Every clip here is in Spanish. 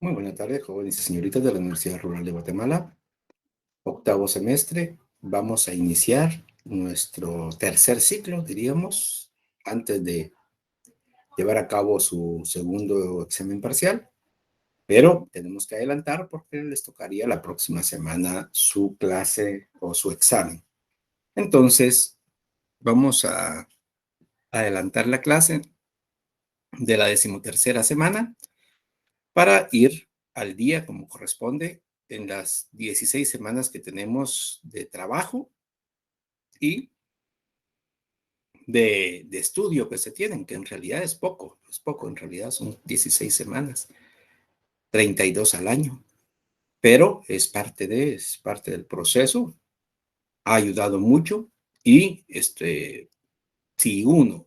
Muy buena tarde, jóvenes y señoritas de la Universidad Rural de Guatemala. Octavo semestre. Vamos a iniciar nuestro tercer ciclo, diríamos, antes de llevar a cabo su segundo examen parcial. Pero tenemos que adelantar porque les tocaría la próxima semana su clase o su examen. Entonces, vamos a adelantar la clase de la 13ª semana para ir al día como corresponde en las 16 semanas que tenemos de trabajo y de estudio que se tienen, que en realidad es poco, en realidad son 16 semanas, 32 al año, pero es parte del proceso, ha ayudado mucho y si uno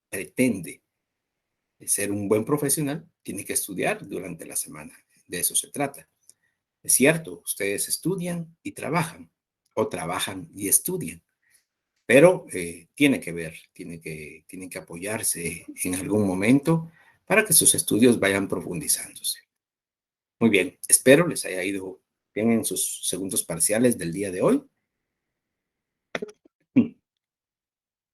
pretende ser un buen profesional, tiene que estudiar durante la semana, de eso se trata. Es cierto, ustedes estudian y trabajan, o trabajan y estudian, pero tiene que ver, tienen que apoyarse en algún momento para que sus estudios vayan profundizándose. Muy bien, espero les haya ido bien en sus segundos parciales del día de hoy.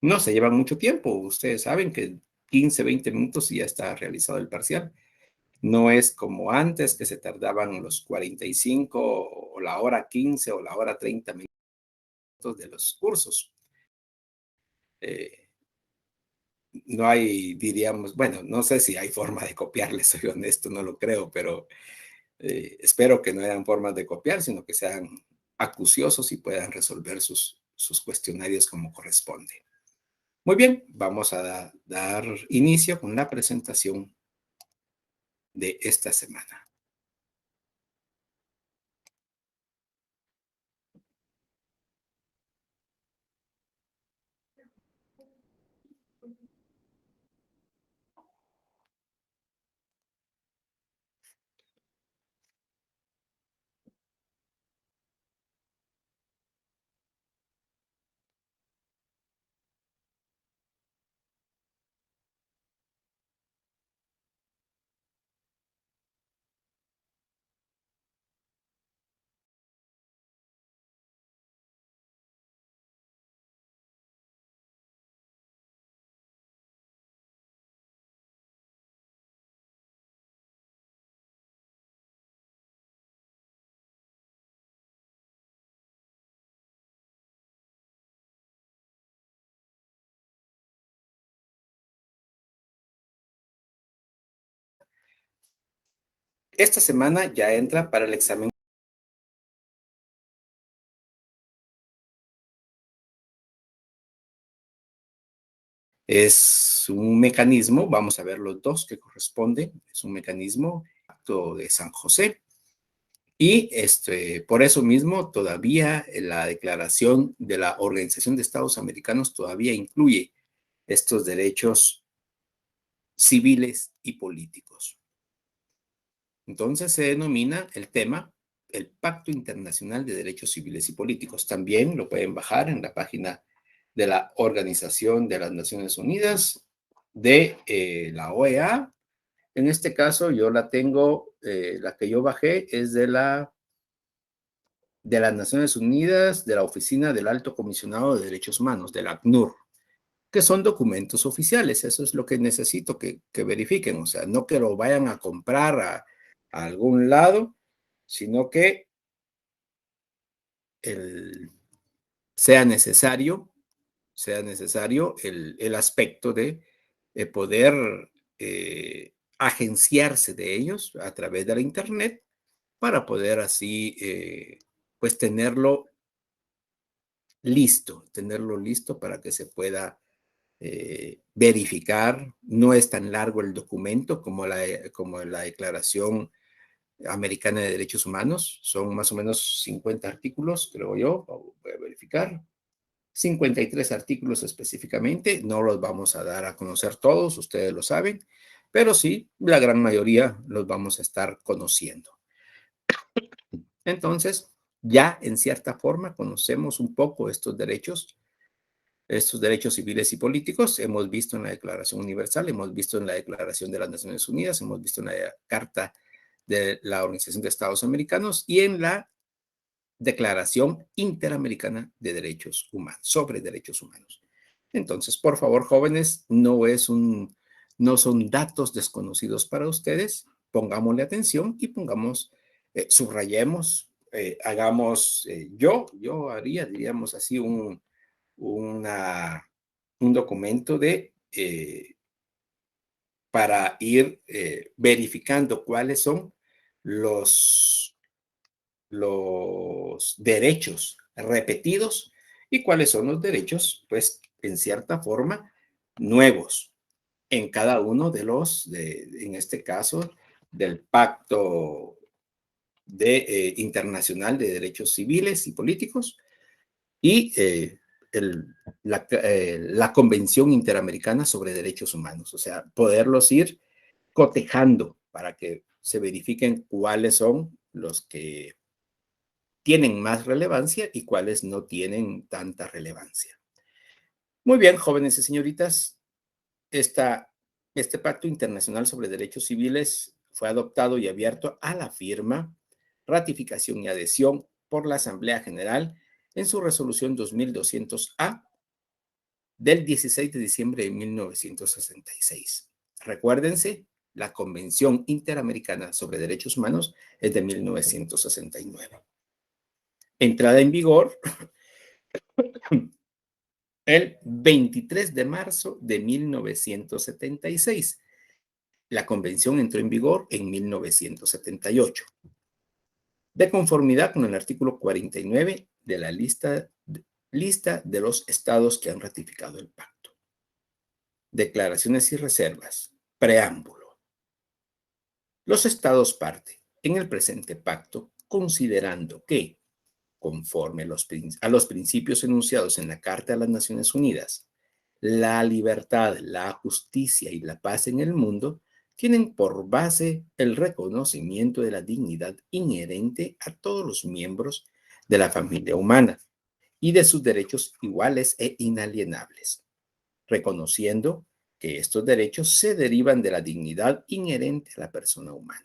No se llevan mucho tiempo, ustedes saben que 15, 20 minutos y ya está realizado el parcial. No es como antes que se tardaban los 45 o la hora 15 o la hora 30 minutos de los cursos. Eh, no hay, diríamos, bueno, no sé si hay forma de copiarles, soy honesto, no lo creo, pero espero que no hayan formas de copiar, sino que sean acuciosos y puedan resolver sus cuestionarios como corresponde. Muy bien, vamos a dar inicio con la presentación de esta semana. Esta semana ya entra para el examen. Es un mecanismo, vamos a ver los dos que corresponden, es un mecanismo de San José. Y por eso mismo todavía la declaración de la Organización de Estados Americanos todavía incluye estos derechos civiles y políticos. Entonces se denomina el tema el Pacto Internacional de Derechos Civiles y Políticos. También lo pueden bajar en la página de la Organización de las Naciones Unidas, de la OEA. En este caso yo la tengo, la que yo bajé es de las Naciones Unidas, de la Oficina del Alto Comisionado de Derechos Humanos, del ACNUR, que son documentos oficiales. Eso es lo que necesito que verifiquen. O sea, no que lo vayan a comprar a algún lado, sino que el, sea necesario, el aspecto de poder agenciarse de ellos a través de la Internet para poder así, pues tenerlo listo para que se pueda verificar. No es tan largo el documento como la Declaración Americana de Derechos Humanos. Son más o menos 50 artículos, creo yo. Voy a verificar. 53 artículos específicamente. No los vamos a dar a conocer todos, ustedes lo saben, pero sí, la gran mayoría los vamos a estar conociendo. Entonces, ya en cierta forma conocemos un poco estos derechos civiles y políticos. Hemos visto en la Declaración Universal, hemos visto en la Declaración de las Naciones Unidas, hemos visto en la Carta de la Organización de Estados Americanos y en la Declaración Interamericana de Derechos Humanos, sobre derechos humanos. Entonces, por favor, jóvenes, no son datos desconocidos para ustedes. Pongámosle atención y subrayemos, yo haría, diríamos así, un documento para ir verificando cuáles son los derechos repetidos y cuáles son los derechos, pues, en cierta forma, nuevos en cada uno en este caso, del Pacto Internacional de Derechos Civiles y Políticos y la Convención Interamericana sobre Derechos Humanos. O sea, poderlos ir cotejando para que se verifiquen cuáles son los que tienen más relevancia y cuáles no tienen tanta relevancia. Muy bien, jóvenes y señoritas, este Pacto Internacional sobre Derechos Civiles fue adoptado y abierto a la firma, ratificación y adhesión por la Asamblea General en su resolución 2200A del 16 de diciembre de 1966. Recuérdense, la Convención Interamericana sobre Derechos Humanos es de 1969. Entrada en vigor el 23 de marzo de 1976. La convención entró en vigor en 1978, de conformidad con el artículo 49 de la lista de los estados que han ratificado el pacto. Declaraciones y reservas. Preámbulo. Los estados parte en el presente pacto considerando que, conforme a los principios enunciados en la Carta de las Naciones Unidas, la libertad, la justicia y la paz en el mundo tienen por base el reconocimiento de la dignidad inherente a todos los miembros de la familia humana y de sus derechos iguales e inalienables, reconociendo que estos derechos se derivan de la dignidad inherente a la persona humana.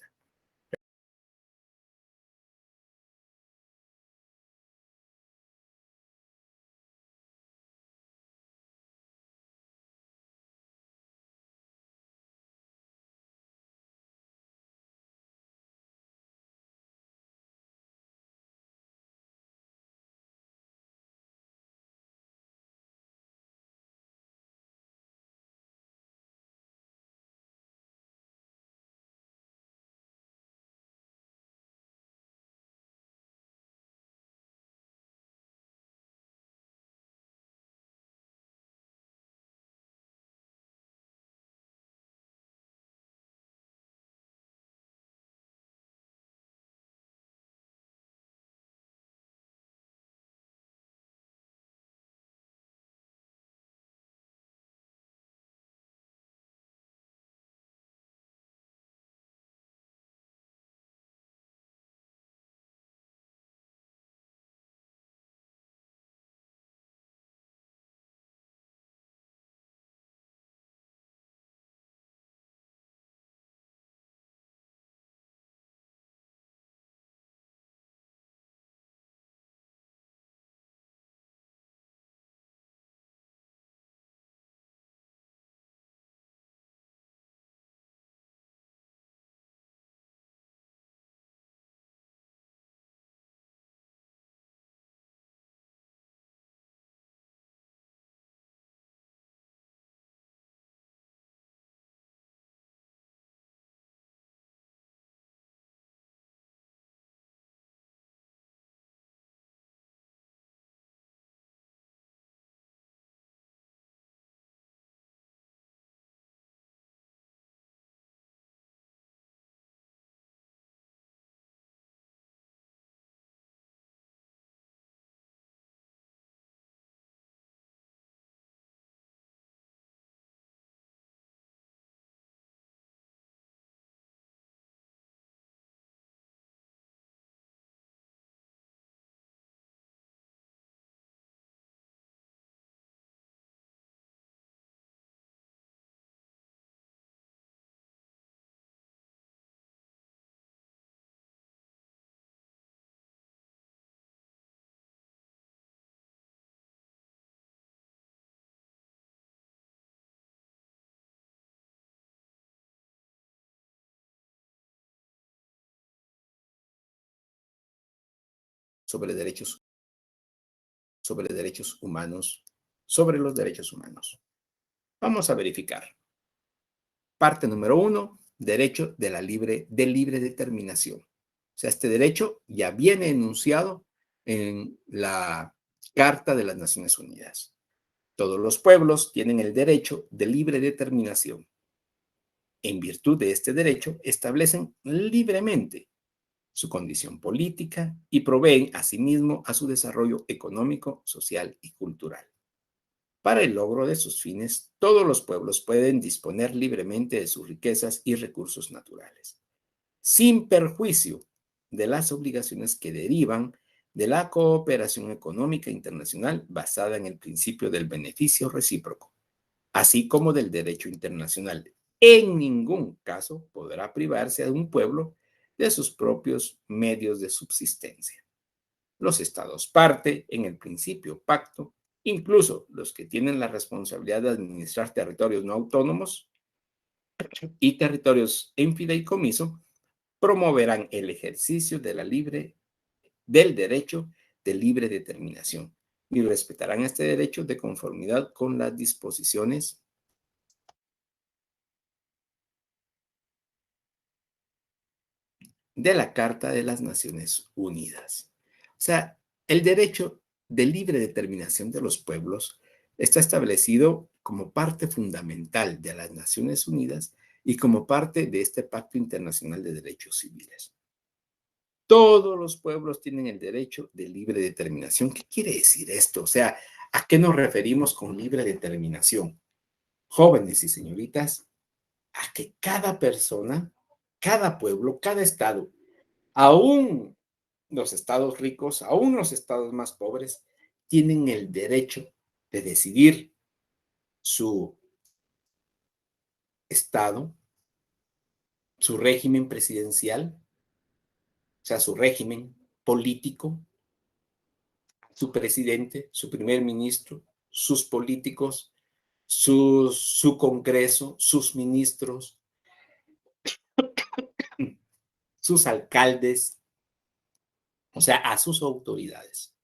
sobre derechos, sobre derechos humanos, sobre los derechos humanos. Vamos a verificar. Parte número 1, derecho de libre determinación. O sea, este derecho ya viene enunciado en la Carta de las Naciones Unidas. Todos los pueblos tienen el derecho de libre determinación. En virtud de este derecho, establecen libremente su condición política y proveen asimismo a su desarrollo económico, social y cultural. Para el logro de sus fines, todos los pueblos pueden disponer libremente de sus riquezas y recursos naturales, sin perjuicio de las obligaciones que derivan de la cooperación económica internacional basada en el principio del beneficio recíproco, así como del derecho internacional. En ningún caso podrá privarse a un pueblo de sus propios medios de subsistencia. Los estados parte en el principio pacto, incluso los que tienen la responsabilidad de administrar territorios no autónomos y territorios en fideicomiso, promoverán el ejercicio del derecho de libre determinación y respetarán este derecho de conformidad con las disposiciones de la Carta de las Naciones Unidas. O sea, el derecho de libre determinación de los pueblos está establecido como parte fundamental de las Naciones Unidas y como parte de este Pacto Internacional de Derechos Civiles. Todos los pueblos tienen el derecho de libre determinación. ¿Qué quiere decir esto? O sea, ¿a qué nos referimos con libre determinación? Jóvenes y señoritas, a que cada persona, cada pueblo, cada estado, aún los estados ricos, aún los estados más pobres, tienen el derecho de decidir su estado, su régimen presidencial, o sea, su régimen político, su presidente, su primer ministro, sus políticos, su Congreso, sus ministros, sus alcaldes, o sea, a sus autoridades.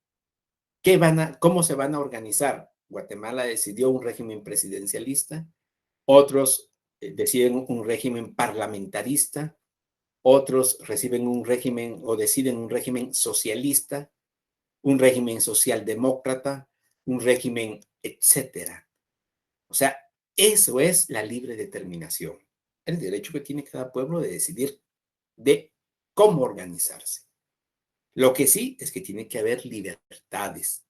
¿Cómo se van a organizar? Guatemala decidió un régimen presidencialista, otros deciden un régimen parlamentarista, otros reciben un régimen o deciden un régimen socialista, un régimen socialdemócrata, un régimen, etcétera. O sea, eso es la libre determinación, el derecho que tiene cada pueblo de decidir de cómo organizarse. Lo que sí es que tiene que haber libertades.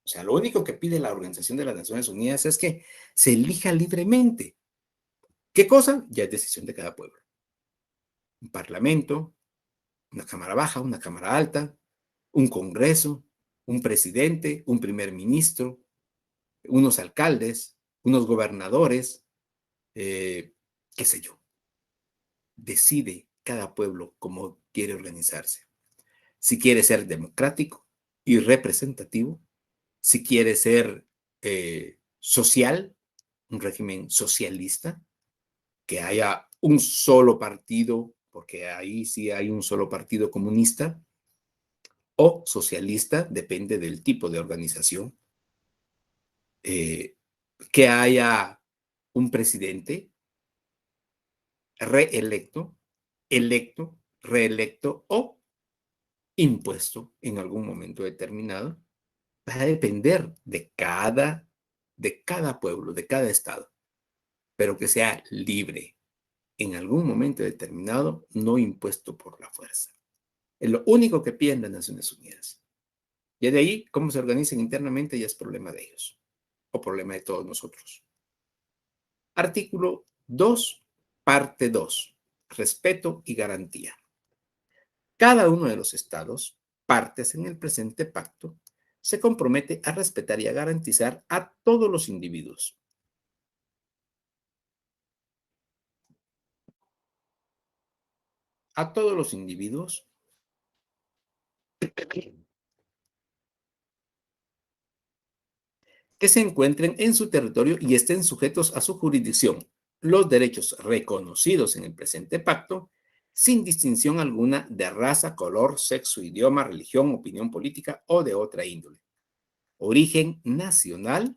O sea, lo único que pide la Organización de las Naciones Unidas es que se elija libremente. ¿Qué cosa? Ya es decisión de cada pueblo. Un parlamento, una cámara baja, una cámara alta, un congreso, un presidente, un primer ministro, unos alcaldes, unos gobernadores, qué sé yo. Decide cada pueblo cómo quiere organizarse. Si quiere ser democrático y representativo, si quiere ser social, un régimen socialista, que haya un solo partido, porque ahí sí hay un solo partido comunista, o socialista, depende del tipo de organización, que haya un presidente reelecto, electo, reelecto o impuesto en algún momento determinado, va a depender de cada pueblo, de cada estado, pero que sea libre en algún momento determinado, no impuesto por la fuerza. Es lo único que piden las Naciones Unidas. Y de ahí, cómo se organizan internamente ya es problema de ellos, o problema de todos nosotros. Artículo 2, parte 2. Respeto y garantía. Cada uno de los estados, partes en el presente pacto, se compromete a respetar y a garantizar a todos los individuos. A todos los individuos que se encuentren en su territorio y estén sujetos a su jurisdicción, los derechos reconocidos en el presente pacto sin distinción alguna de raza, color, sexo, idioma, religión, opinión política o de otra índole. Origen nacional.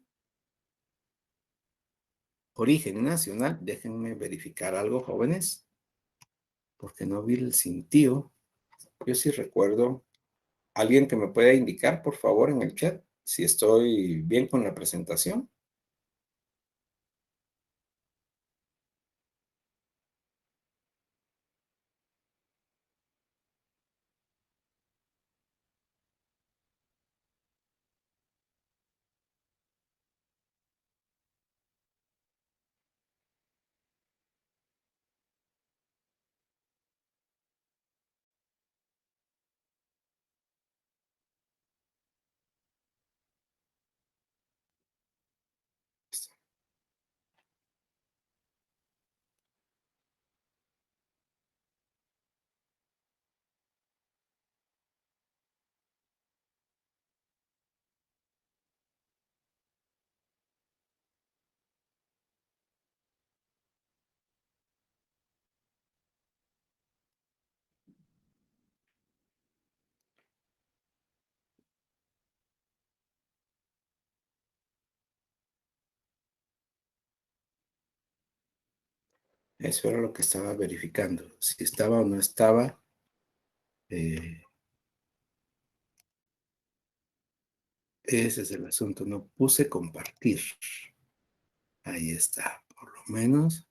Origen nacional. Déjenme verificar algo, jóvenes, porque no vi el sentido. Yo sí recuerdo. ¿Alguien que me pueda indicar, por favor, en el chat si estoy bien con la presentación? Eso era lo que estaba verificando. Si estaba o no estaba. eh, Ese es el asunto. No puse compartir. Ahí está. Por lo menos.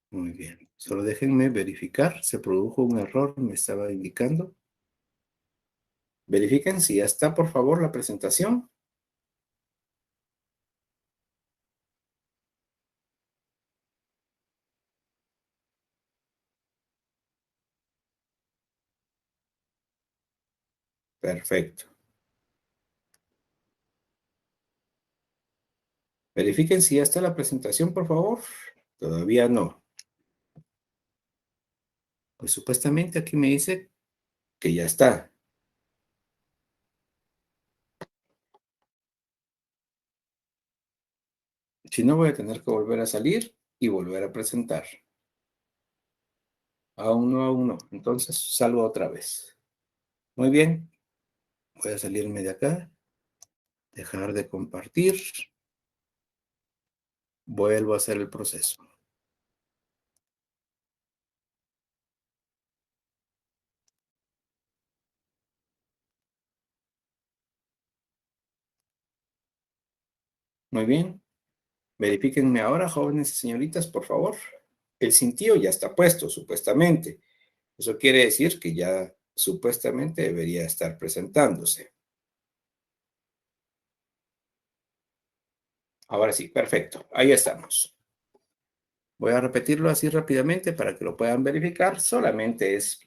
Muy bien. Solo déjenme verificar. Se produjo un error, me estaba indicando. Verifiquen si ya está, por favor, la presentación. Perfecto. Verifiquen si ya está la presentación, por favor. Todavía no. Pues supuestamente aquí me dice que ya está. Si no, voy a tener que volver a salir y volver a presentar. Aún no. Entonces salgo otra vez. Muy bien. Voy a salirme de acá. Dejar de compartir. Vuelvo a hacer el proceso. Muy bien. Verifíquenme ahora, jóvenes y señoritas, por favor. El cintillo ya está puesto, supuestamente. Eso quiere decir que ya supuestamente debería estar presentándose. Ahora sí, perfecto. Ahí estamos. Voy a repetirlo así rápidamente para que lo puedan verificar. Solamente es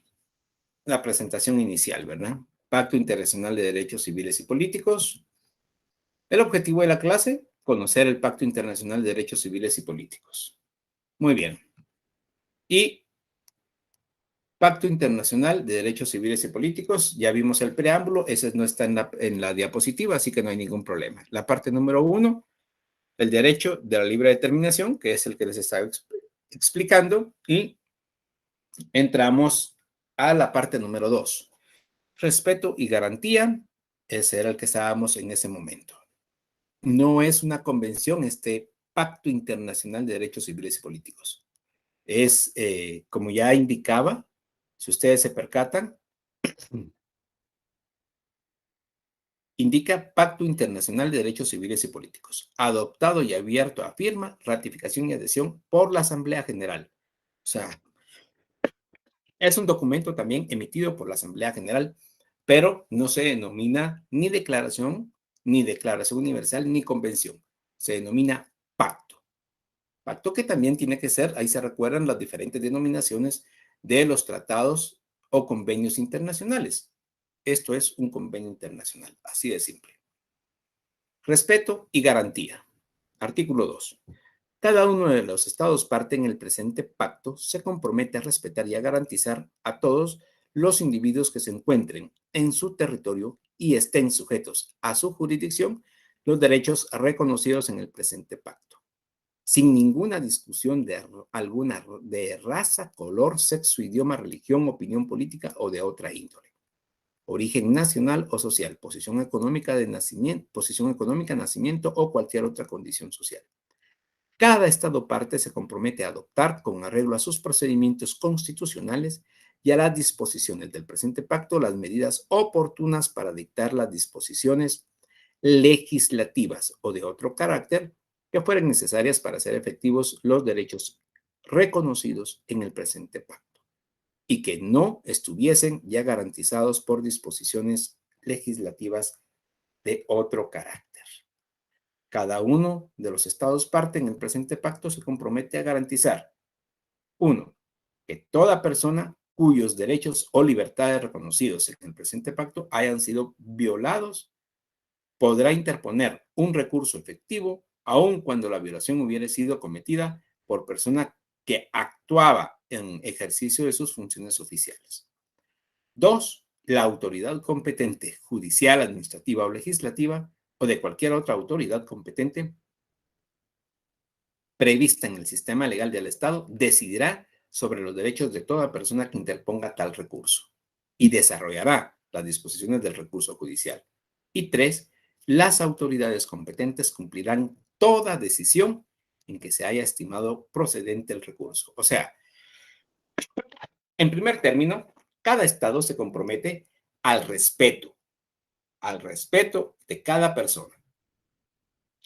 la presentación inicial, ¿verdad? Pacto Internacional de Derechos Civiles y Políticos. El objetivo de la clase, conocer el Pacto Internacional de Derechos Civiles y Políticos. Muy bien. Y Pacto Internacional de Derechos Civiles y Políticos, ya vimos el preámbulo, ese no está en la diapositiva, así que no hay ningún problema. La parte número 1, el derecho de la libre determinación, que es el que les estaba explicando, y entramos a la parte número 2, respeto y garantía, ese era el que estábamos en ese momento. No es una convención, este Pacto Internacional de Derechos Civiles y Políticos. Es, como ya indicaba, si ustedes se percatan, indica Pacto Internacional de Derechos Civiles y Políticos, adoptado y abierto a firma, ratificación y adhesión por la Asamblea General. O sea, es un documento también emitido por la Asamblea General, pero no se denomina ni declaración, ni declaración universal, ni convención. Se denomina pacto. Pacto que también tiene que ser, ahí se recuerdan las diferentes denominaciones de los tratados o convenios internacionales. Esto es un convenio internacional, así de simple. Respeto y garantía. Artículo 2. Cada uno de los estados parte en el presente pacto se compromete a respetar y a garantizar a todos los individuos que se encuentren en su territorio y estén sujetos a su jurisdicción los derechos reconocidos en el presente pacto. sin ninguna discusión alguna de raza, color, sexo, idioma, religión, opinión política o de otra índole. Origen nacional o social, posición económica, nacimiento o cualquier otra condición social. Cada Estado parte se compromete a adoptar, con arreglo a sus procedimientos constitucionales y a las disposiciones del presente pacto, las medidas oportunas para dictar las disposiciones legislativas o de otro carácter que fueran necesarias para hacer efectivos los derechos reconocidos en el presente pacto y que no estuviesen ya garantizados por disposiciones legislativas de otro carácter. Cada uno de los estados parte en el presente pacto se compromete a garantizar: 1. Que toda persona cuyos derechos o libertades reconocidos en el presente pacto hayan sido violados podrá interponer un recurso efectivo aun cuando la violación hubiera sido cometida por persona que actuaba en ejercicio de sus funciones oficiales. 2. La autoridad competente, judicial, administrativa o legislativa, o de cualquier otra autoridad competente prevista en el sistema legal del Estado, decidirá sobre los derechos de toda persona que interponga tal recurso y desarrollará las disposiciones del recurso judicial. Y 3. Las autoridades competentes cumplirán toda decisión en que se haya estimado procedente el recurso. O sea, en primer término, cada Estado se compromete al respeto de cada persona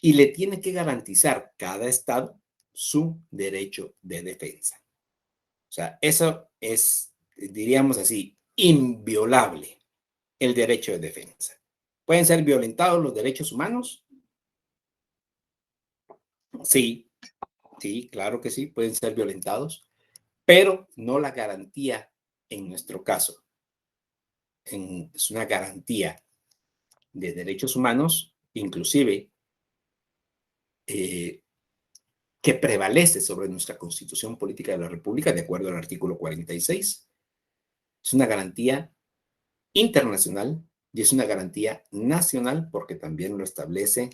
y le tiene que garantizar cada Estado su derecho de defensa. O sea, eso es, diríamos así, inviolable, el derecho de defensa. ¿Pueden ser violentados los derechos humanos? Sí, sí, claro que sí, pueden ser violentados, pero no la garantía en nuestro caso. Es una garantía de derechos humanos, inclusive, eh, que prevalece sobre nuestra Constitución Política de la República, de acuerdo al artículo 46. Es una garantía internacional y es una garantía nacional porque también lo establece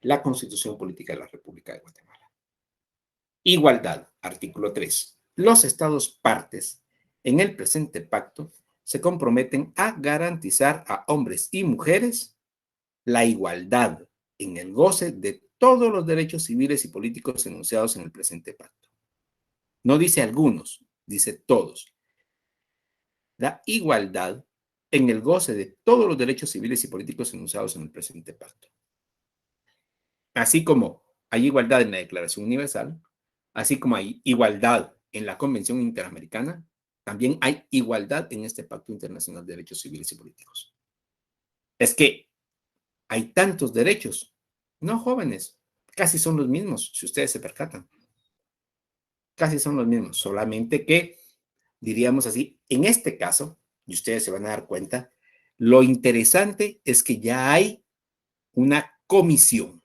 la Constitución Política de la República de Guatemala. Igualdad, artículo 3. Los Estados partes en el presente pacto se comprometen a garantizar a hombres y mujeres la igualdad en el goce de todos los derechos civiles y políticos enunciados en el presente pacto. No dice algunos, dice todos. La igualdad en el goce de todos los derechos civiles y políticos enunciados en el presente pacto. Así como hay igualdad en la Declaración Universal, así como hay igualdad en la Convención Interamericana, también hay igualdad en este Pacto Internacional de Derechos Civiles y Políticos. Es que hay tantos derechos, no jóvenes, casi son los mismos, si ustedes se percatan. Casi son los mismos, solamente que, diríamos así, en este caso, y ustedes se van a dar cuenta, lo interesante es que ya hay una comisión,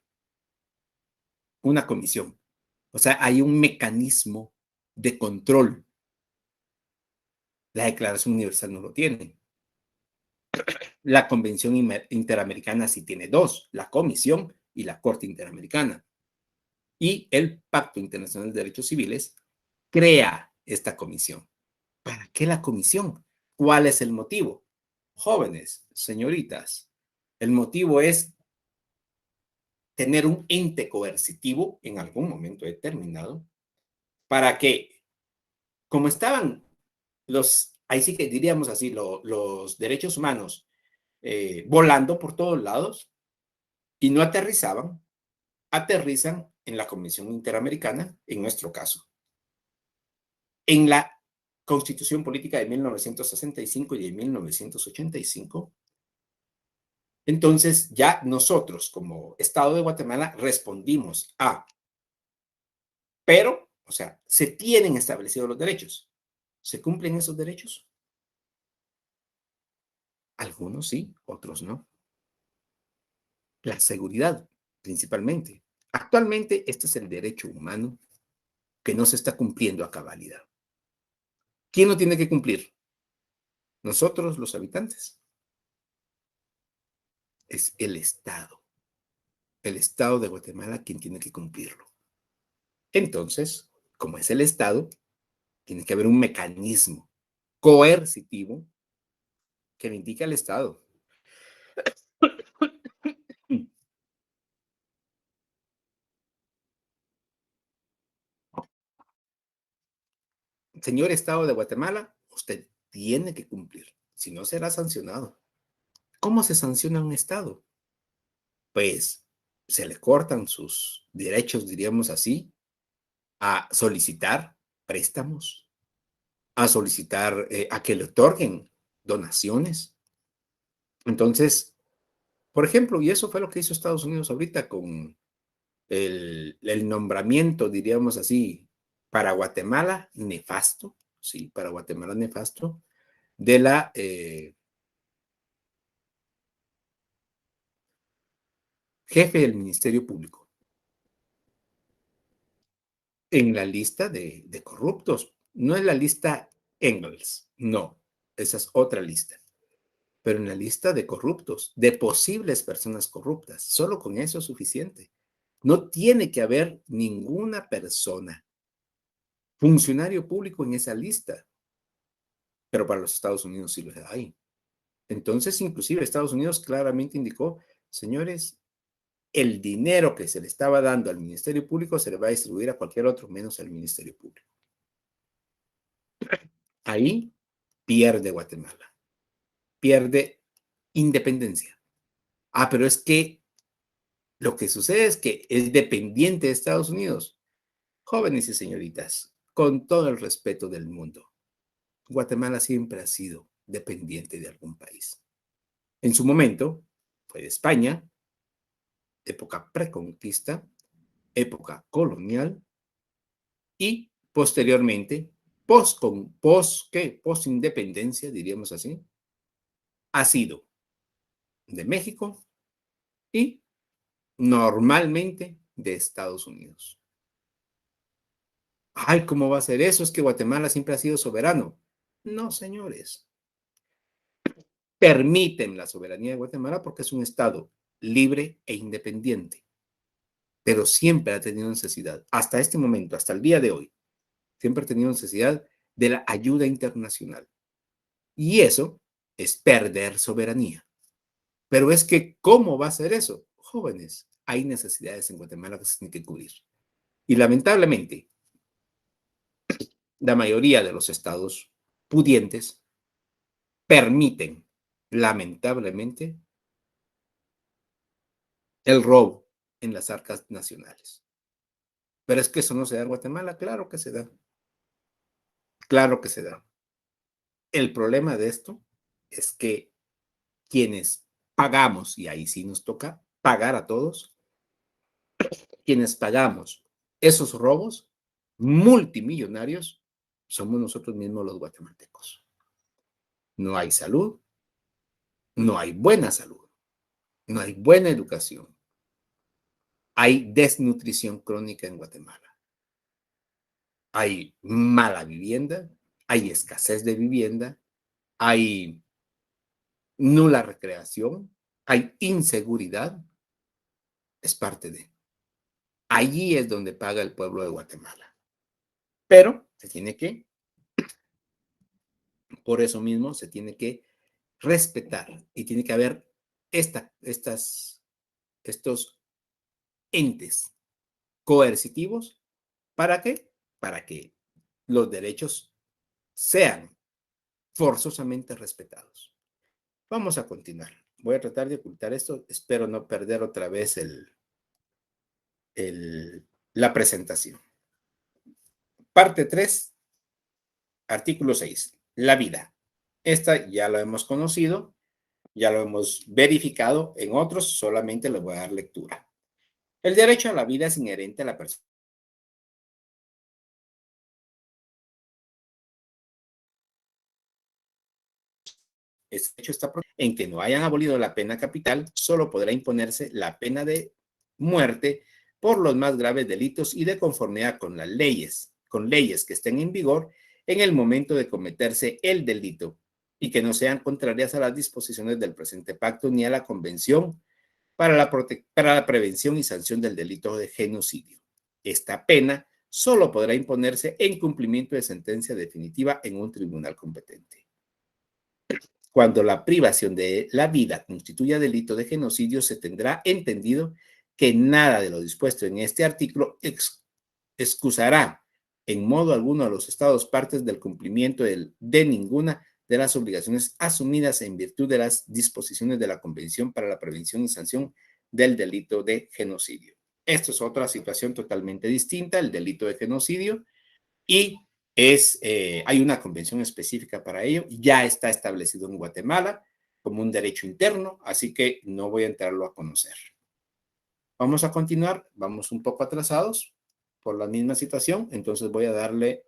o sea, hay un mecanismo de control. La Declaración Universal no lo tiene. La Convención Interamericana sí tiene dos, la Comisión y la Corte Interamericana. Y el Pacto Internacional de Derechos Civiles crea esta comisión. ¿Para qué la comisión? ¿Cuál es el motivo? Jóvenes, señoritas, el motivo es tener un ente coercitivo en algún momento determinado para que, como estaban ahí sí que diríamos así, los derechos humanos volando por todos lados y no aterrizaban, aterrizan en la Convención Interamericana, en nuestro caso, en la Constitución Política de 1965 y de 1985. Entonces, ya nosotros, como Estado de Guatemala, respondimos pero, o sea, se tienen establecidos los derechos. ¿Se cumplen esos derechos? Algunos sí, otros no. La seguridad, principalmente. Actualmente, este es el derecho humano que no se está cumpliendo a cabalidad. ¿Quién lo tiene que cumplir? Nosotros, los habitantes. Es el Estado de Guatemala quien tiene que cumplirlo. Entonces, como es el Estado, tiene que haber un mecanismo coercitivo que le indique al Estado. Señor Estado de Guatemala, usted tiene que cumplir, si no será sancionado. ¿Cómo se sanciona un Estado? Pues se le cortan sus derechos, diríamos así, a solicitar préstamos, a solicitar, a que le otorguen donaciones. Entonces, por ejemplo, y eso fue lo que hizo Estados Unidos ahorita con el nombramiento, diríamos así, para Guatemala, nefasto, sí, para Guatemala nefasto, de la jefe del Ministerio Público en la lista de corruptos. No es la lista Engels, no, esa es otra lista, pero en la lista de corruptos, de posibles personas corruptas. Solo con eso es suficiente. No tiene que haber ninguna persona, funcionario público en esa lista, pero para los Estados Unidos sí lo hay. Entonces, inclusive Estados Unidos claramente indicó, señores, el dinero que se le estaba dando al Ministerio Público se le va a distribuir a cualquier otro menos al Ministerio Público. Ahí pierde Guatemala, pierde independencia. Ah, pero es que lo que sucede es que es dependiente de Estados Unidos. Jóvenes y señoritas, con todo el respeto del mundo, Guatemala siempre ha sido dependiente de algún país. En su momento fue de España, época preconquista, época colonial y posteriormente, post independencia, diríamos así, ha sido de México y normalmente de Estados Unidos. Ay, ¿cómo va a ser eso? Es que Guatemala siempre ha sido soberano. No, señores. Permiten la soberanía de Guatemala porque es un Estado libre e independiente, pero siempre ha tenido necesidad, hasta este momento, hasta el día de hoy, siempre ha tenido necesidad de la ayuda internacional. Y eso es perder soberanía. Pero es que, ¿cómo va a ser eso? Jóvenes, hay necesidades en Guatemala que se tienen que cubrir. Y lamentablemente, la mayoría de los estados pudientes permiten, lamentablemente, el robo en las arcas nacionales. Pero es que eso no se da en Guatemala, claro que se da, claro que se da. El problema de esto es que quienes pagamos, y ahí sí nos toca pagar a todos, quienes pagamos esos robos multimillonarios, somos nosotros mismos los guatemaltecos. No hay salud, no hay buena salud, no hay buena educación, hay desnutrición crónica en Guatemala, hay mala vivienda, hay escasez de vivienda, hay nula recreación, hay inseguridad, es parte de. Allí es donde paga el pueblo de Guatemala. Pero se tiene que, por eso mismo, se tiene que respetar y tiene que haber estos entes coercitivos. ¿Para qué? Para que los derechos sean forzosamente respetados. Vamos a continuar. Voy a tratar de ocultar esto. Espero no perder otra vez la presentación. Parte 3, artículo 6. La vida. Esta ya lo hemos conocido, ya lo hemos verificado en otros, solamente le voy a dar lectura. El derecho a la vida es inherente a la persona. Este hecho está en que no hayan abolido la pena capital, solo podrá imponerse la pena de muerte por los más graves delitos y de conformidad con las leyes que estén en vigor en el momento de cometerse el delito y que no sean contrarias a las disposiciones del presente pacto ni a la Convención para la prevención y sanción del delito de genocidio. Esta pena solo podrá imponerse en cumplimiento de sentencia definitiva en un tribunal competente. Cuando la privación de la vida constituya delito de genocidio, se tendrá entendido que nada de lo dispuesto en este artículo excusará en modo alguno a los Estados partes del cumplimiento de ninguna de las obligaciones asumidas en virtud de las disposiciones de la Convención para la Prevención y Sanción del Delito de Genocidio. Esto es otra situación totalmente distinta, el delito de genocidio, y hay una convención específica para ello, ya está establecido en Guatemala como un derecho interno, así que no voy a entrarlo a conocer. Vamos a continuar, vamos un poco atrasados por la misma situación, entonces voy a darle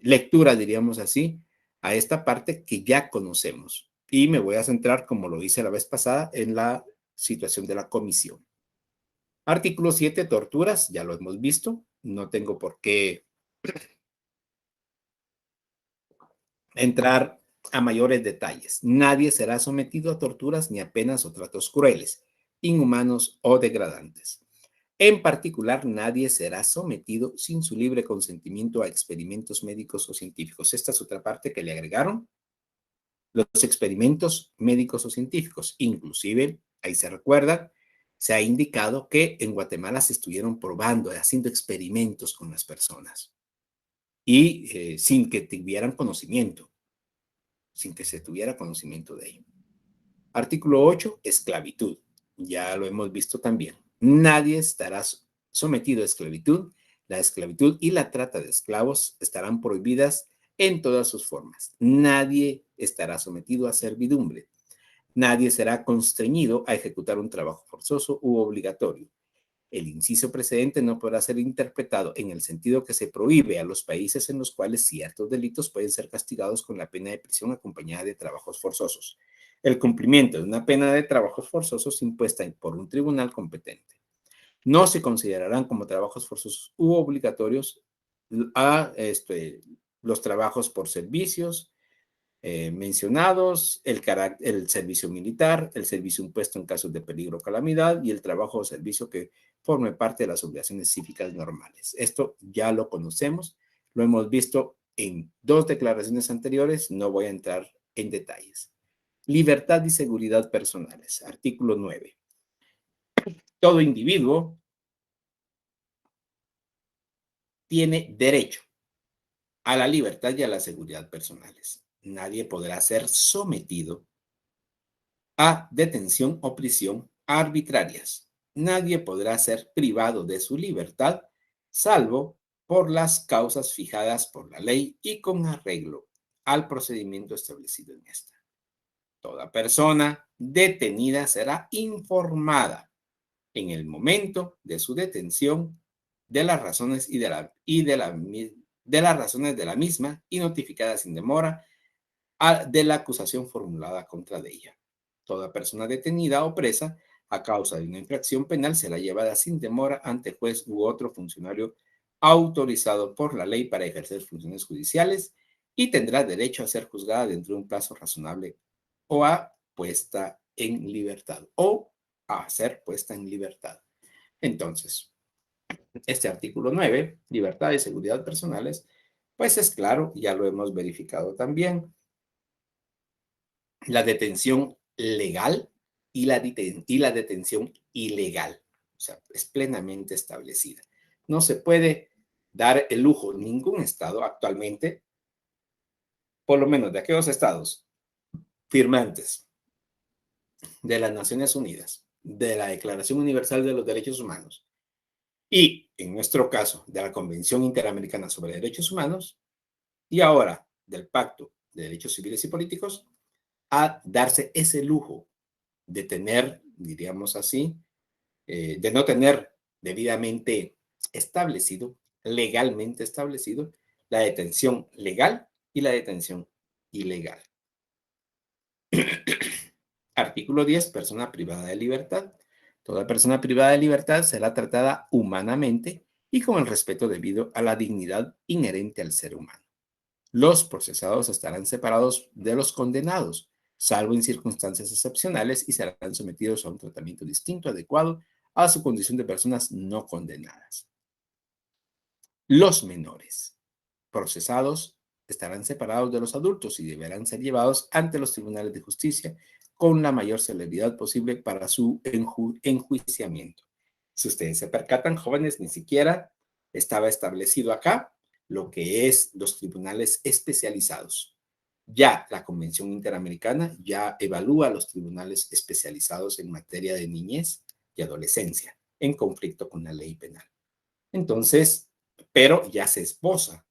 lectura, diríamos así, a esta parte que ya conocemos. Y me voy a centrar, como lo hice la vez pasada, en la situación de la comisión. Artículo 7, torturas, ya lo hemos visto, no tengo por qué entrar a mayores detalles. Nadie será sometido a torturas ni a penas o tratos crueles, inhumanos o degradantes. En particular, nadie será sometido sin su libre consentimiento a experimentos médicos o científicos. Esta es otra parte que le agregaron, los experimentos médicos o científicos. Inclusive, ahí se recuerda, se ha indicado que en Guatemala se estuvieron probando, haciendo experimentos con las personas y sin que tuvieran conocimiento, sin que se tuviera conocimiento de ello. Artículo 8, esclavitud. Ya lo hemos visto también. Nadie estará sometido a esclavitud. La esclavitud y la trata de esclavos estarán prohibidas en todas sus formas. Nadie estará sometido a servidumbre. Nadie será constreñido a ejecutar un trabajo forzoso u obligatorio. El inciso precedente no podrá ser interpretado en el sentido que se prohíbe a los países en los cuales ciertos delitos pueden ser castigados con la pena de prisión acompañada de trabajos forzosos. El cumplimiento de una pena de trabajos forzosos impuesta por un tribunal competente. No se considerarán como trabajos forzosos u obligatorios los trabajos por servicios mencionados, el servicio militar, el servicio impuesto en casos de peligro o calamidad y el trabajo o servicio que forme parte de las obligaciones cívicas normales. Esto ya lo conocemos, lo hemos visto en dos declaraciones anteriores, no voy a entrar en detalles. Libertad y seguridad personales, artículo 9. Todo individuo tiene derecho a la libertad y a la seguridad personales. Nadie podrá ser sometido a detención o prisión arbitrarias. Nadie podrá ser privado de su libertad, salvo por las causas fijadas por la ley y con arreglo al procedimiento establecido en esta. Toda persona detenida será informada en el momento de su detención de las razones de las razones de la misma y notificada sin demora de la acusación formulada contra de ella. Toda persona detenida o presa a causa de una infracción penal será llevada sin demora ante juez u otro funcionario autorizado por la ley para ejercer funciones judiciales y tendrá derecho a ser juzgada dentro de un plazo razonable o a puesta en libertad o a ser puesta en libertad. Entonces, este artículo 9, libertad y seguridad personales, pues es claro, ya lo hemos verificado también. La detención legal y la detención ilegal. O sea, es plenamente establecida. No se puede dar el lujo, ningún estado actualmente, por lo menos de aquellos estados firmantes de las Naciones Unidas, de la Declaración Universal de los Derechos Humanos y, en nuestro caso, de la Convención Interamericana sobre Derechos Humanos y ahora del Pacto de Derechos Civiles y Políticos, a darse ese lujo de tener, diríamos así, de no tener debidamente establecido, legalmente establecido, la detención legal y la detención ilegal. Artículo 10, persona privada de libertad. Toda persona privada de libertad será tratada humanamente y con el respeto debido a la dignidad inherente al ser humano. Los procesados estarán separados de los condenados, salvo en circunstancias excepcionales, y serán sometidos a un tratamiento distinto, adecuado a su condición de personas no condenadas. Los menores procesados estarán separados de los adultos y deberán ser llevados ante los tribunales de justicia con la mayor celeridad posible para su enjuiciamiento. Si ustedes se percatan, jóvenes, ni siquiera estaba establecido acá lo que es los tribunales especializados. Ya la Convención Interamericana ya evalúa los tribunales especializados en materia de niñez y adolescencia en conflicto con la ley penal. Entonces, pero ya se esboza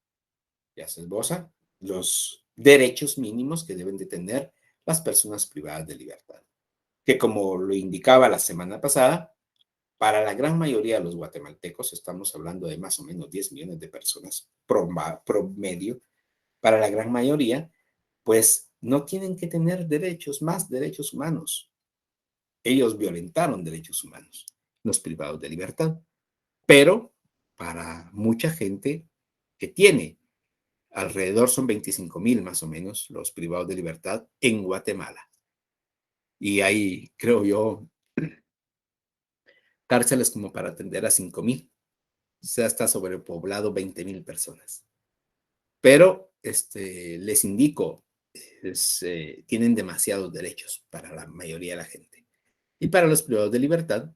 los derechos mínimos que deben de tener las personas privadas de libertad, que como lo indicaba la semana pasada, para la gran mayoría de los guatemaltecos, estamos hablando de más o menos 10 millones de personas promedio, para la gran mayoría, pues no tienen que tener derechos, más derechos humanos. Ellos violentaron derechos humanos, los privados de libertad. Pero para mucha gente que tiene, alrededor son 25,000 más o menos los privados de libertad en Guatemala. Y hay, creo yo, cárceles como para atender a 5,000. O sea, está sobrepoblado 20,000 personas. Pero les indico, tienen demasiados derechos para la mayoría de la gente. Y para los privados de libertad,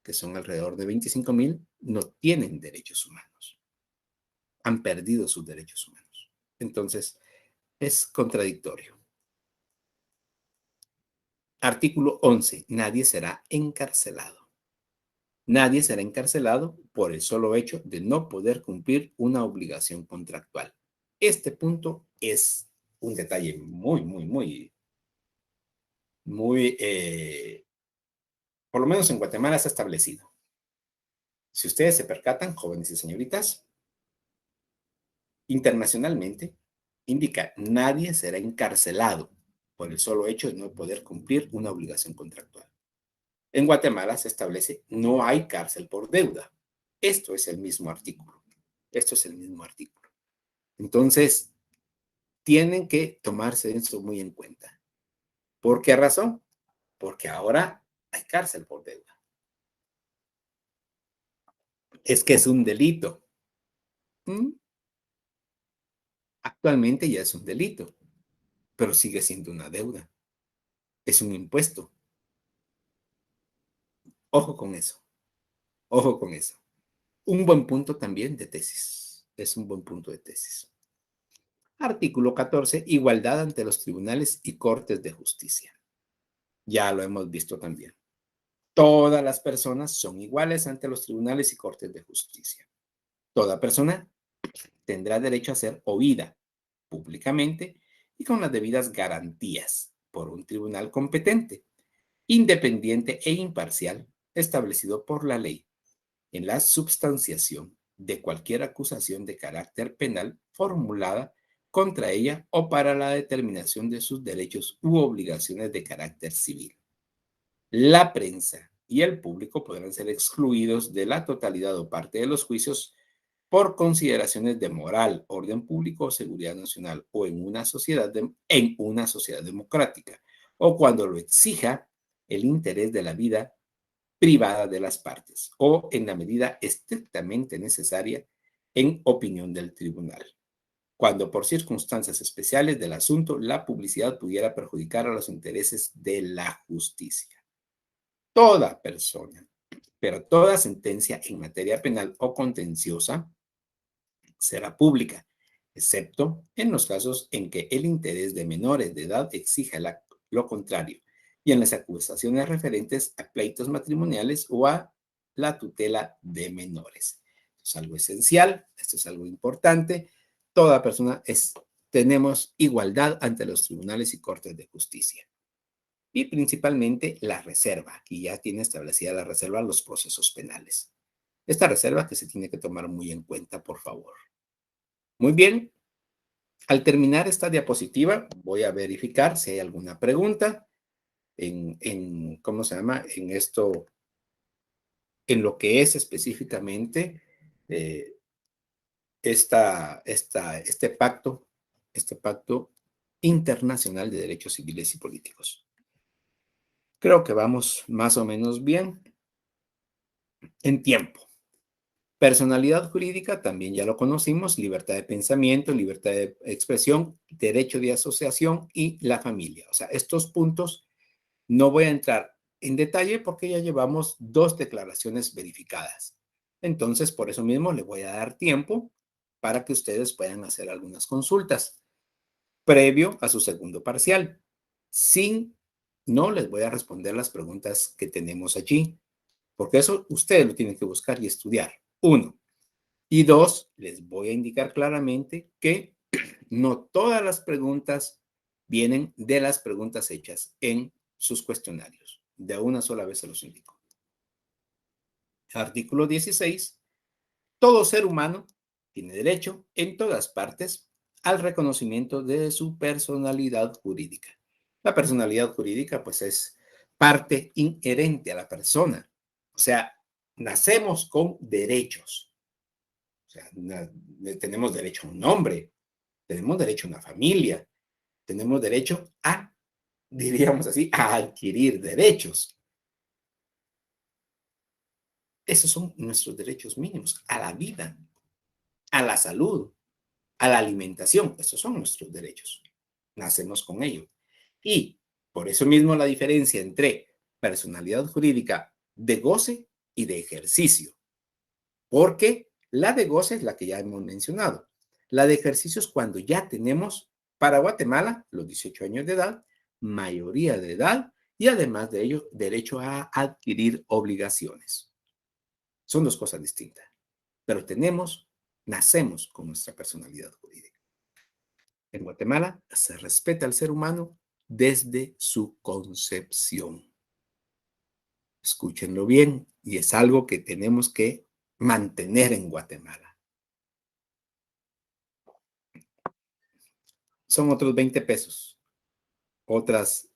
que son alrededor de 25,000, no tienen derechos humanos. Han perdido sus derechos humanos. Entonces, es contradictorio. Artículo 11. Nadie será encarcelado. Nadie será encarcelado por el solo hecho de no poder cumplir una obligación contractual. Este punto es un detalle muy, por lo menos en Guatemala está establecido. Si ustedes se percatan, jóvenes y señoritas, internacionalmente indica nadie será encarcelado por el solo hecho de no poder cumplir una obligación contractual. En Guatemala se establece no hay cárcel por deuda. Esto es el mismo artículo. Esto es el mismo artículo. Entonces, tienen que tomarse eso muy en cuenta. ¿Por qué razón? Porque ahora hay cárcel por deuda. Es que es un delito. ¿Mm? Actualmente ya es un delito, pero sigue siendo una deuda. Es un impuesto. Ojo con eso. Ojo con eso. Un buen punto también de tesis. Es un buen punto de tesis. Artículo 14. Igualdad ante los tribunales y cortes de justicia. Ya lo hemos visto también. Todas las personas son iguales ante los tribunales y cortes de justicia. Toda persona tendrá derecho a ser oída públicamente y con las debidas garantías por un tribunal competente, independiente e imparcial, establecido por la ley, en la substanciación de cualquier acusación de carácter penal formulada contra ella o para la determinación de sus derechos u obligaciones de carácter civil. La prensa y el público podrán ser excluidos de la totalidad o parte de los juicios por consideraciones de moral, orden público o seguridad nacional o en una sociedad democrática o cuando lo exija el interés de la vida privada de las partes o en la medida estrictamente necesaria en opinión del tribunal. Cuando por circunstancias especiales del asunto la publicidad pudiera perjudicar a los intereses de la justicia. Toda persona, pero toda sentencia en materia penal o contenciosa será pública, excepto en los casos en que el interés de menores de edad exija lo contrario y en las acusaciones referentes a pleitos matrimoniales o a la tutela de menores. Esto es algo esencial, esto es algo importante. Toda persona tenemos igualdad ante los tribunales y cortes de justicia. Y principalmente la reserva. Aquí ya tiene establecida la reserva en los procesos penales. Esta reserva que se tiene que tomar muy en cuenta, por favor. Muy bien, al terminar esta diapositiva voy a verificar si hay alguna pregunta ¿cómo se llama? En esto, en lo que es específicamente eh, este pacto internacional de derechos civiles y políticos. Creo que vamos más o menos bien en tiempo. Personalidad jurídica, también ya lo conocimos, libertad de pensamiento, libertad de expresión, derecho de asociación y la familia. O sea, estos puntos no voy a entrar en detalle porque ya llevamos 2 declaraciones verificadas. Entonces, por eso mismo le voy a dar tiempo para que ustedes puedan hacer algunas consultas previo a su segundo parcial. No les voy a responder las preguntas que tenemos allí, porque eso ustedes lo tienen que buscar y estudiar. 1. Y 2, les voy a indicar claramente que no todas las preguntas vienen de las preguntas hechas en sus cuestionarios. De una sola vez se los indico. Artículo 16. Todo ser humano tiene derecho en todas partes al reconocimiento de su personalidad jurídica. La personalidad jurídica, pues, es parte inherente a la persona. O sea, nacemos con derechos. O sea, tenemos derecho a un nombre, tenemos derecho a una familia, tenemos derecho a, diríamos así, a adquirir derechos. Esos son nuestros derechos mínimos, a la vida, a la salud, a la alimentación. Esos son nuestros derechos. Nacemos con ello. Y por eso mismo la diferencia entre personalidad jurídica de goce y de ejercicio. Porque la de goce es la que ya hemos mencionado. La de ejercicio es cuando ya tenemos para Guatemala los 18 años de edad, mayoría de edad y además de ello derecho a adquirir obligaciones. Son 2 cosas distintas, pero nacemos con nuestra personalidad jurídica. En Guatemala se respeta al ser humano desde su concepción. Escúchenlo bien, y es algo que tenemos que mantener en Guatemala. Son otros 20 pesos, otras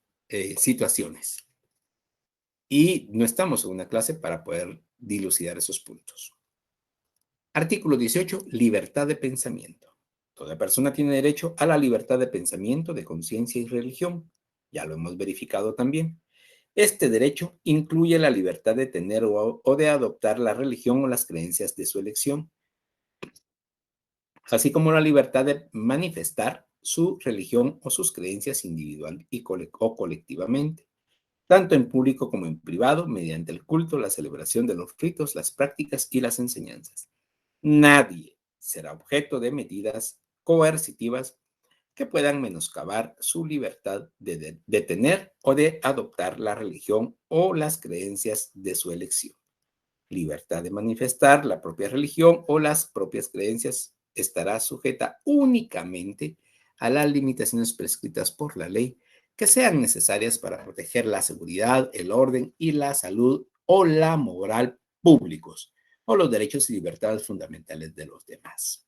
situaciones. Y no estamos en una clase para poder dilucidar esos puntos. Artículo 18, libertad de pensamiento. Toda persona tiene derecho a la libertad de pensamiento, de conciencia y religión. Ya lo hemos verificado también. Este derecho incluye la libertad de tener o de adoptar la religión o las creencias de su elección, así como la libertad de manifestar su religión o sus creencias individual o colectivamente, tanto en público como en privado, mediante el culto, la celebración de los ritos, las prácticas y las enseñanzas. Nadie será objeto de medidas coercitivas que puedan menoscabar su libertad de tener o de adoptar la religión o las creencias de su elección. Libertad de manifestar la propia religión o las propias creencias estará sujeta únicamente a las limitaciones prescritas por la ley que sean necesarias para proteger la seguridad, el orden y la salud o la moral públicos o los derechos y libertades fundamentales de los demás.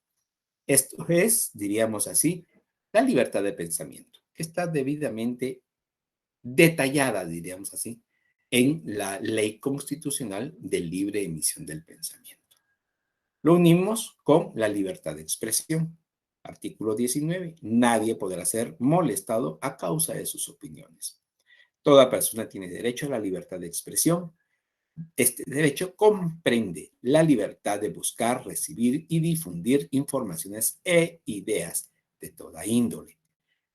Esto es, diríamos así, la libertad de pensamiento, que está debidamente detallada, diríamos así, en la Ley Constitucional de Libre Emisión del Pensamiento. Lo unimos con la libertad de expresión. Artículo 19. Nadie podrá ser molestado a causa de sus opiniones. Toda persona tiene derecho a la libertad de expresión. Este derecho comprende la libertad de buscar, recibir y difundir informaciones e ideas de toda índole,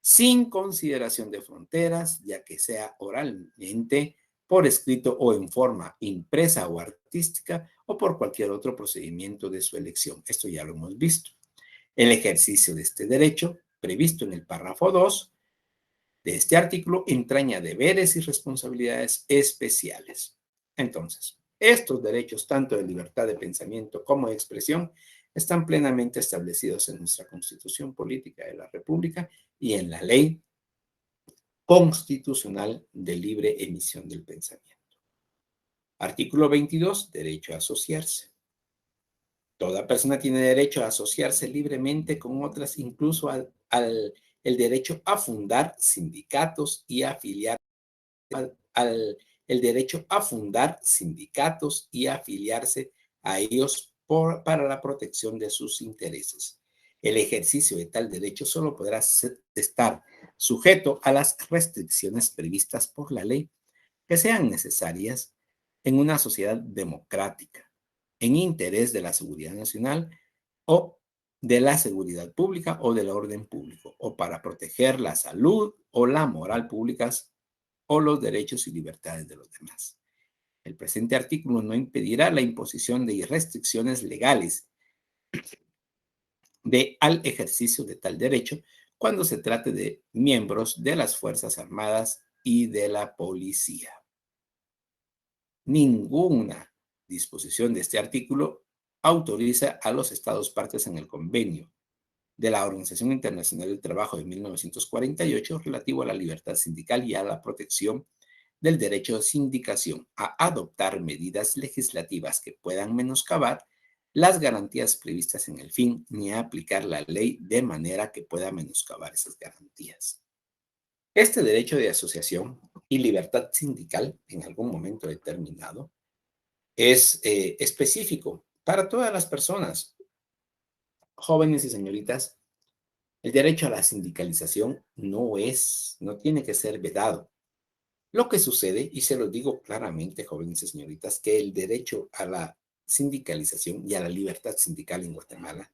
sin consideración de fronteras, ya que sea oralmente, por escrito o en forma impresa o artística o por cualquier otro procedimiento de su elección. Esto ya lo hemos visto. El ejercicio de este derecho, previsto en el párrafo 2 de este artículo, entraña deberes y responsabilidades especiales. Entonces, estos derechos, tanto de libertad de pensamiento como de expresión, están plenamente establecidos en nuestra Constitución Política de la República y en la Ley Constitucional de Libre Emisión del Pensamiento. Artículo 22, derecho a asociarse. Toda persona tiene derecho a asociarse libremente con otras, incluso el derecho a fundar sindicatos y afiliar el derecho a fundar sindicatos y afiliarse a ellos para la protección de sus intereses. El ejercicio de tal derecho solo podrá estar sujeto a las restricciones previstas por la ley que sean necesarias en una sociedad democrática, en interés de la seguridad nacional o de la seguridad pública o del orden público, o para proteger la salud o la moral públicas o los derechos y libertades de los demás. El presente artículo no impedirá la imposición de restricciones legales al ejercicio de tal derecho cuando se trate de miembros de las Fuerzas Armadas y de la policía. Ninguna disposición de este artículo autoriza a los Estados partes en el convenio de la Organización Internacional del Trabajo de 1948 relativo a la libertad sindical y a la protección del derecho de sindicación a adoptar medidas legislativas que puedan menoscabar las garantías previstas en el fin, ni a aplicar la ley de manera que pueda menoscabar esas garantías. Este derecho de asociación y libertad sindical, en algún momento determinado, es específico para todas las personas, jóvenes y señoritas. El derecho a la sindicalización no tiene que ser vedado. Lo que sucede, y se lo digo claramente, jóvenes y señoritas, que el derecho a la sindicalización y a la libertad sindical en Guatemala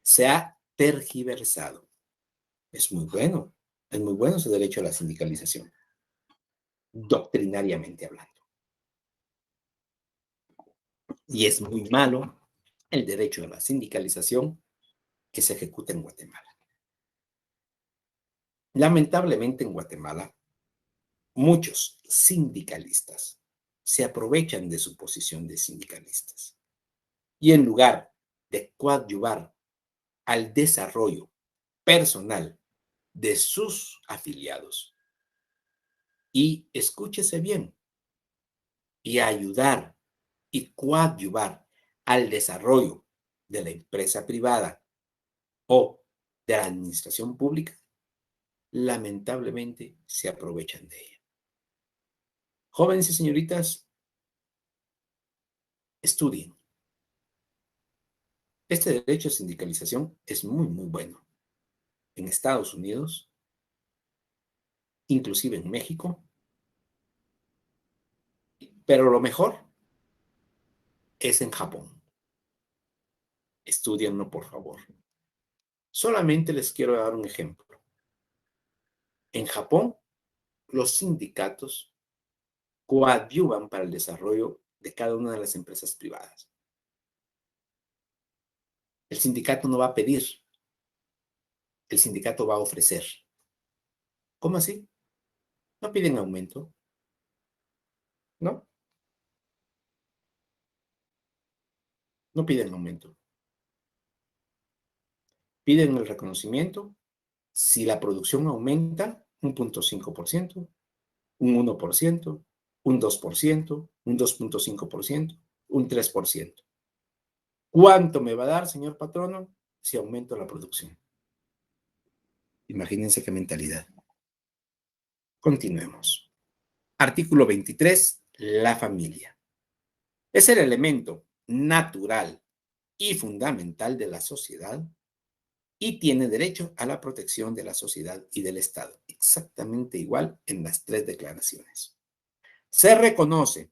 se ha tergiversado. Es muy bueno su derecho a la sindicalización, doctrinariamente hablando. Y es muy malo el derecho a la sindicalización que se ejecuta en Guatemala. Lamentablemente en Guatemala, muchos sindicalistas se aprovechan de su posición de sindicalistas y en lugar de coadyuvar al desarrollo personal de sus afiliados y, escúchese bien, y ayudar y coadyuvar al desarrollo de la empresa privada o de la administración pública, lamentablemente se aprovechan de ella. Jóvenes y señoritas, estudien. Este derecho a sindicalización es muy bueno. En Estados Unidos, inclusive en México, pero lo mejor es en Japón. Estudienlo, por favor. Solamente les quiero dar un ejemplo. En Japón, los sindicatos coadyuvan para el desarrollo de cada una de las empresas privadas. El sindicato no va a pedir, el sindicato va a ofrecer. ¿Cómo así? No piden aumento, ¿no? No piden aumento. Piden el reconocimiento si la producción aumenta un 0.5%, un 1%, un 2%, un 2.5%, un 3%. ¿Cuánto me va a dar, señor patrono, si aumento la producción? Imagínense qué mentalidad. Continuemos. Artículo 23. La familia. Es el elemento natural y fundamental de la sociedad y tiene derecho a la protección de la sociedad y del Estado. Exactamente igual en las tres declaraciones. Se reconoce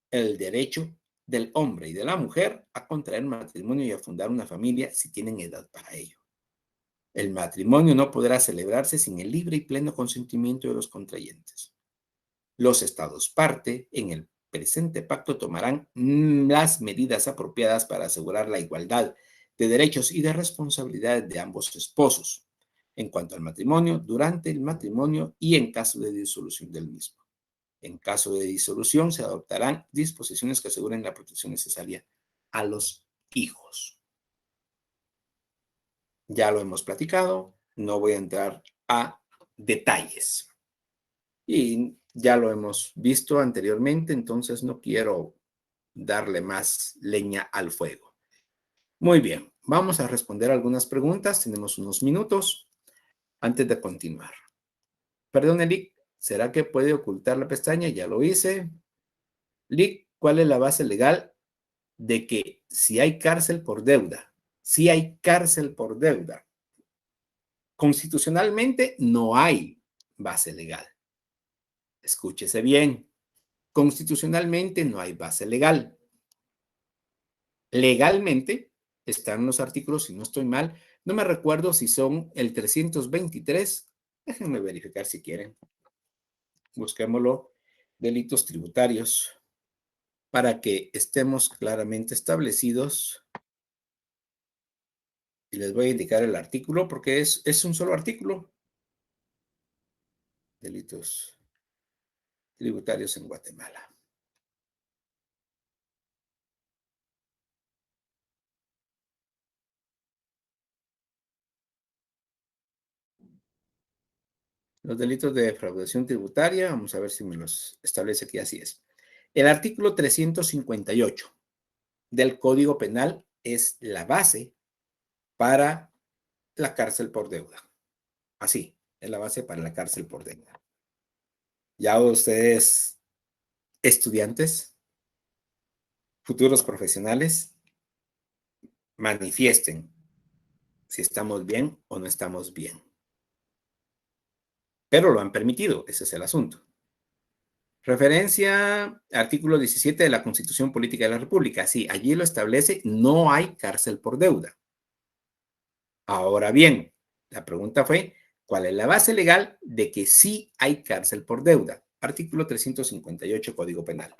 el derecho del hombre y de la mujer a contraer matrimonio y a fundar una familia si tienen edad para ello. El matrimonio no podrá celebrarse sin el libre y pleno consentimiento de los contrayentes. Los Estados parte en el presente pacto tomarán las medidas apropiadas para asegurar la igualdad de derechos y de responsabilidades de ambos esposos en cuanto al matrimonio, durante el matrimonio y en caso de disolución del mismo. En caso de disolución, se adoptarán disposiciones que aseguren la protección necesaria a los hijos. Ya lo hemos platicado, no voy a entrar a detalles. Y ya lo hemos visto anteriormente, entonces no quiero darle más leña al fuego. Muy bien, vamos a responder algunas preguntas. Tenemos unos minutos antes de continuar. Perdón, Lick, ¿será que puede ocultar la pestaña? Ya lo hice. Lick, ¿cuál es la base legal de que si hay cárcel por deuda? Si hay cárcel por deuda. Constitucionalmente no hay base legal. Escúchese bien. Constitucionalmente no hay base legal. Legalmente están los artículos, si no estoy mal, no me recuerdo si son el 323, déjenme verificar si quieren, busquémoslo, delitos tributarios, para que estemos claramente establecidos. Y les voy a indicar el artículo porque es un solo artículo. Delitos tributarios en Guatemala. Los delitos de defraudación tributaria, vamos a ver si me los establece aquí, así es. El artículo 358 del Código Penal es la base para la cárcel por deuda. Así, es la base para la cárcel por deuda. Ya ustedes, estudiantes, futuros profesionales, manifiesten si estamos bien o no estamos bien. Pero lo han permitido, ese es el asunto. Referencia, artículo 17 de la Constitución Política de la República. Sí, allí lo establece, no hay cárcel por deuda. Ahora bien, la pregunta fue, ¿cuál es la base legal de que sí hay cárcel por deuda? Artículo 358, Código Penal.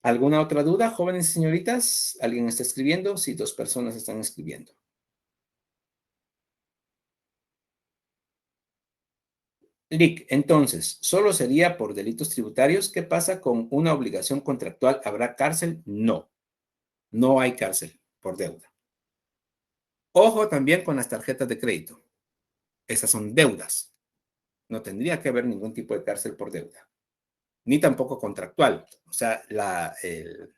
¿Alguna otra duda, jóvenes y señoritas? ¿Alguien está escribiendo? Sí, dos personas están escribiendo. Lick, entonces, ¿solo sería por delitos tributarios? ¿Qué pasa con una obligación contractual? ¿Habrá cárcel? No, no hay cárcel por deuda. Ojo también con las tarjetas de crédito. Esas son deudas. No tendría que haber ningún tipo de cárcel por deuda, ni tampoco contractual. O sea, el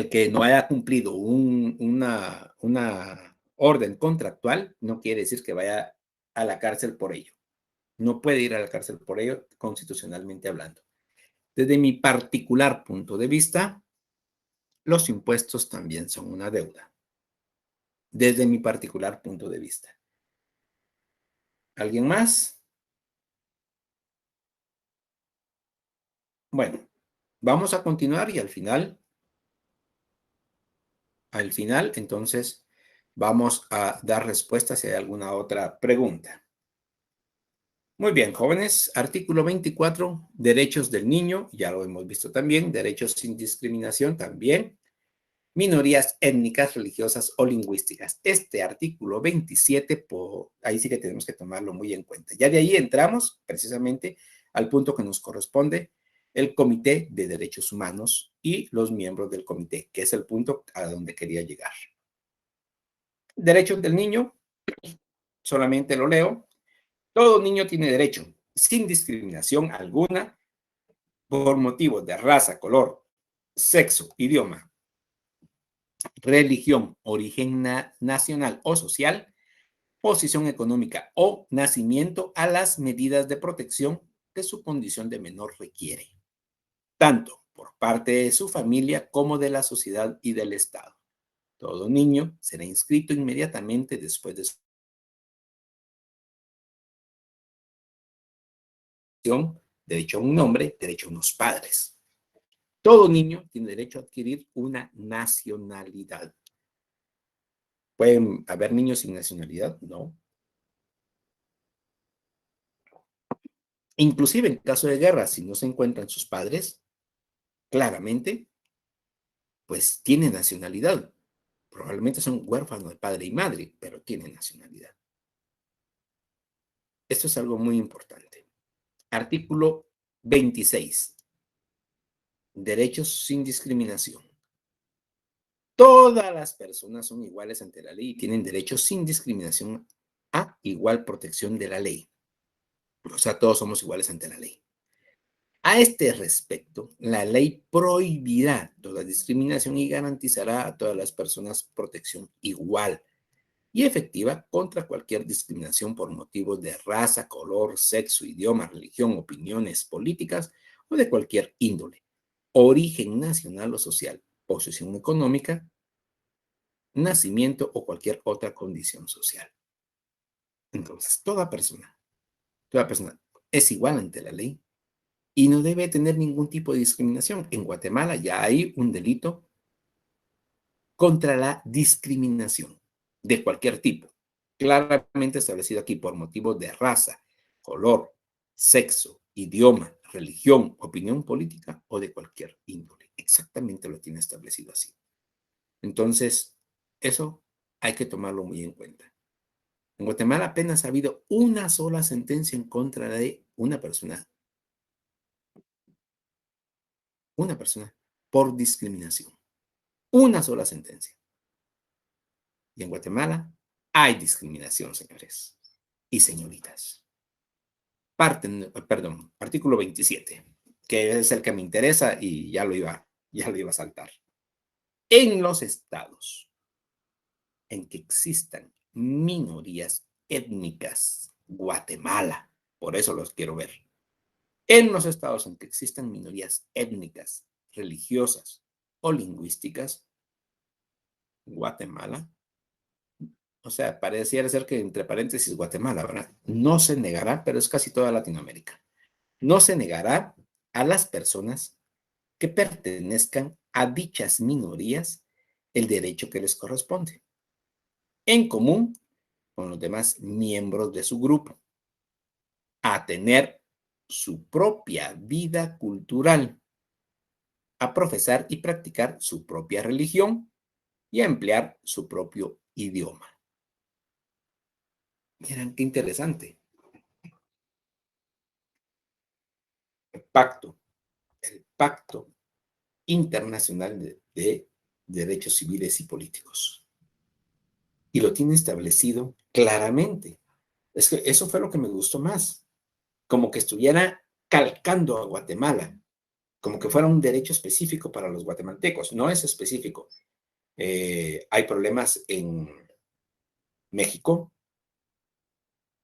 que no haya cumplido una orden contractual no quiere decir que vaya a la cárcel por ello. No puede ir a la cárcel por ello, constitucionalmente hablando. Desde mi particular punto de vista, los impuestos también son una deuda. Desde mi particular punto de vista. ¿Alguien más? Bueno, vamos a continuar y al final, entonces, vamos a dar respuesta si hay alguna otra pregunta. Muy bien, jóvenes. Artículo 24, derechos del niño, ya lo hemos visto también, derechos sin discriminación también, minorías étnicas, religiosas o lingüísticas. Este artículo 27, ahí sí que tenemos que tomarlo muy en cuenta. Ya de ahí entramos precisamente al punto que nos corresponde, el Comité de Derechos Humanos y los miembros del comité, que es el punto a donde quería llegar. Derechos del niño, solamente lo leo. Todo niño tiene derecho, sin discriminación alguna, por motivos de raza, color, sexo, idioma, religión, origen nacional o social, posición económica o nacimiento, a las medidas de protección que su condición de menor requiere, tanto por parte de su familia como de la sociedad y del Estado. Todo niño será inscrito inmediatamente después de su adopción, derecho a un nombre, derecho a unos padres. Todo niño tiene derecho a adquirir una nacionalidad. ¿Pueden haber niños sin nacionalidad? No. Inclusive en caso de guerra, si no se encuentran sus padres, claramente, pues tienen nacionalidad. Probablemente son huérfanos de padre y madre, pero tienen nacionalidad. Esto es algo muy importante. Artículo 26. Derechos sin discriminación. Todas las personas son iguales ante la ley y tienen derechos sin discriminación a igual protección de la ley. O sea, todos somos iguales ante la ley. A este respecto, la ley prohibirá toda discriminación y garantizará a todas las personas protección igual y efectiva contra cualquier discriminación por motivos de raza, color, sexo, idioma, religión, opiniones políticas o de cualquier índole, origen nacional o social, posición económica, nacimiento o cualquier otra condición social. Entonces, toda persona es igual ante la ley y no debe tener ningún tipo de discriminación. En Guatemala ya hay un delito contra la discriminación de cualquier tipo, claramente establecido aquí por motivos de raza, color, sexo, idioma, religión, opinión política o de cualquier índole. Exactamente lo tiene establecido así. Entonces, eso hay que tomarlo muy en cuenta. En Guatemala apenas ha habido una sola sentencia en contra de una persona por discriminación. Una sola sentencia. Y en Guatemala hay discriminación, señores y señoritas. Artículo 27, que es el que me interesa y ya lo iba a saltar. En los estados en que existan minorías étnicas, Guatemala, por eso los quiero ver. En los estados en que existan minorías étnicas, religiosas o lingüísticas, Guatemala, o sea, pareciera ser que entre paréntesis Guatemala, ¿verdad? No se negará, pero es casi toda Latinoamérica. No se negará a las personas que pertenezcan a dichas minorías el derecho que les corresponde, en común con los demás miembros de su grupo, a tener su propia vida cultural, a profesar y practicar su propia religión y a emplear su propio idioma. Miren qué interesante. Pacto, el Pacto Internacional de Derechos Civiles y Políticos. Y lo tiene establecido claramente. Es que eso fue lo que me gustó más. Como que estuviera calcando a Guatemala, como que fuera un derecho específico para los guatemaltecos. No es específico. Hay problemas en México,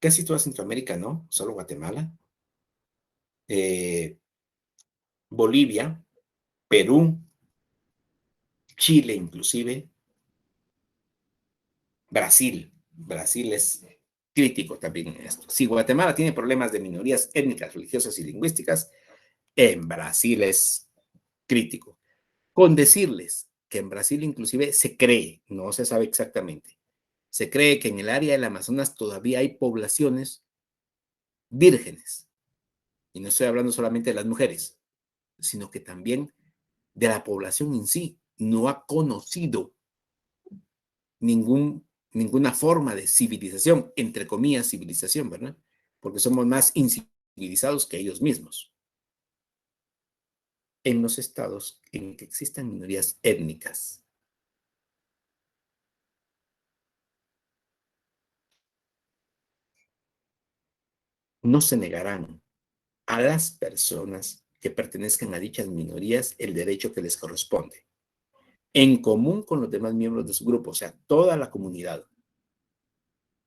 casi toda Centroamérica, ¿no? Solo Guatemala. Eh, Bolivia, Perú, Chile inclusive, Brasil. Brasil es crítico también en esto. Si Guatemala tiene problemas de minorías étnicas, religiosas y lingüísticas, en Brasil es crítico. Con decirles que en Brasil inclusive se cree, no se sabe exactamente, se cree que en el área del Amazonas todavía hay poblaciones vírgenes. Y no estoy hablando solamente de las mujeres, sino que también de la población en sí no ha conocido ningún, ninguna forma de civilización, entre comillas, civilización, ¿verdad? Porque somos más incivilizados que ellos mismos. En los estados en que existan minorías étnicas, no se negarán a las personas que pertenezcan a dichas minorías el derecho que les corresponde, en común con los demás miembros de su grupo, o sea, toda la comunidad,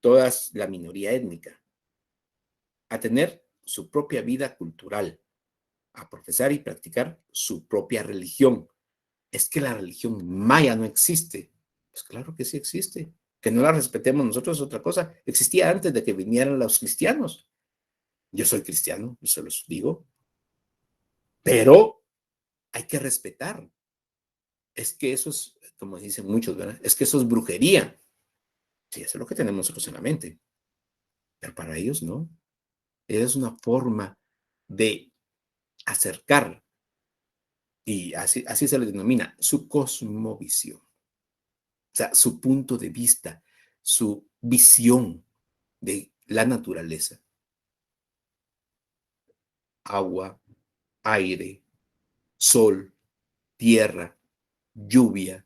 toda la minoría étnica, a tener su propia vida cultural, a profesar y practicar su propia religión. Es que la religión maya no existe. Pues claro que sí existe. Que no la respetemos nosotros es otra cosa. Existía antes de que vinieran los cristianos. Yo soy cristiano, yo se los digo, pero hay que respetar. Es que eso es, como dicen muchos, ¿verdad? Es que eso es brujería. Sí, eso es lo que tenemos nosotros en la mente. Pero para ellos no. Es una forma de acercar, y así se le denomina, su cosmovisión. O sea, su punto de vista, su visión de la naturaleza. Agua, aire, sol, tierra, lluvia,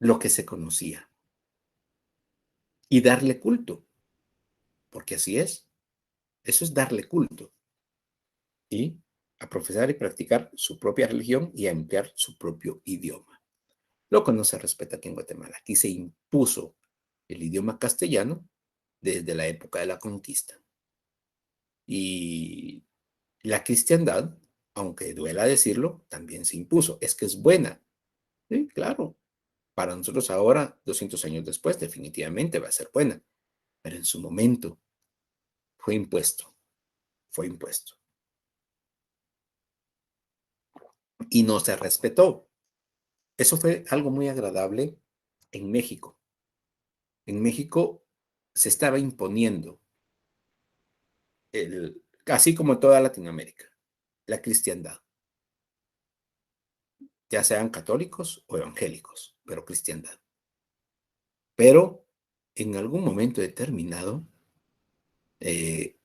lo que se conocía. Y darle culto, porque así es. Eso es darle culto. Y a profesar y practicar su propia religión y a emplear su propio idioma. Lo que no se respeta aquí en Guatemala. Aquí se impuso el idioma castellano desde la época de la conquista. Y la cristiandad, aunque duela decirlo, también se impuso. Es que es buena. Sí, claro. Para nosotros ahora, 200 años después, definitivamente va a ser buena. Pero en su momento fue impuesto. fue impuesto. Y no se respetó. Eso fue algo muy agradable en México. En México se estaba imponiendo, así como toda Latinoamérica, la cristiandad, ya sean católicos o evangélicos, pero cristiandad. Pero en algún momento determinado, eh,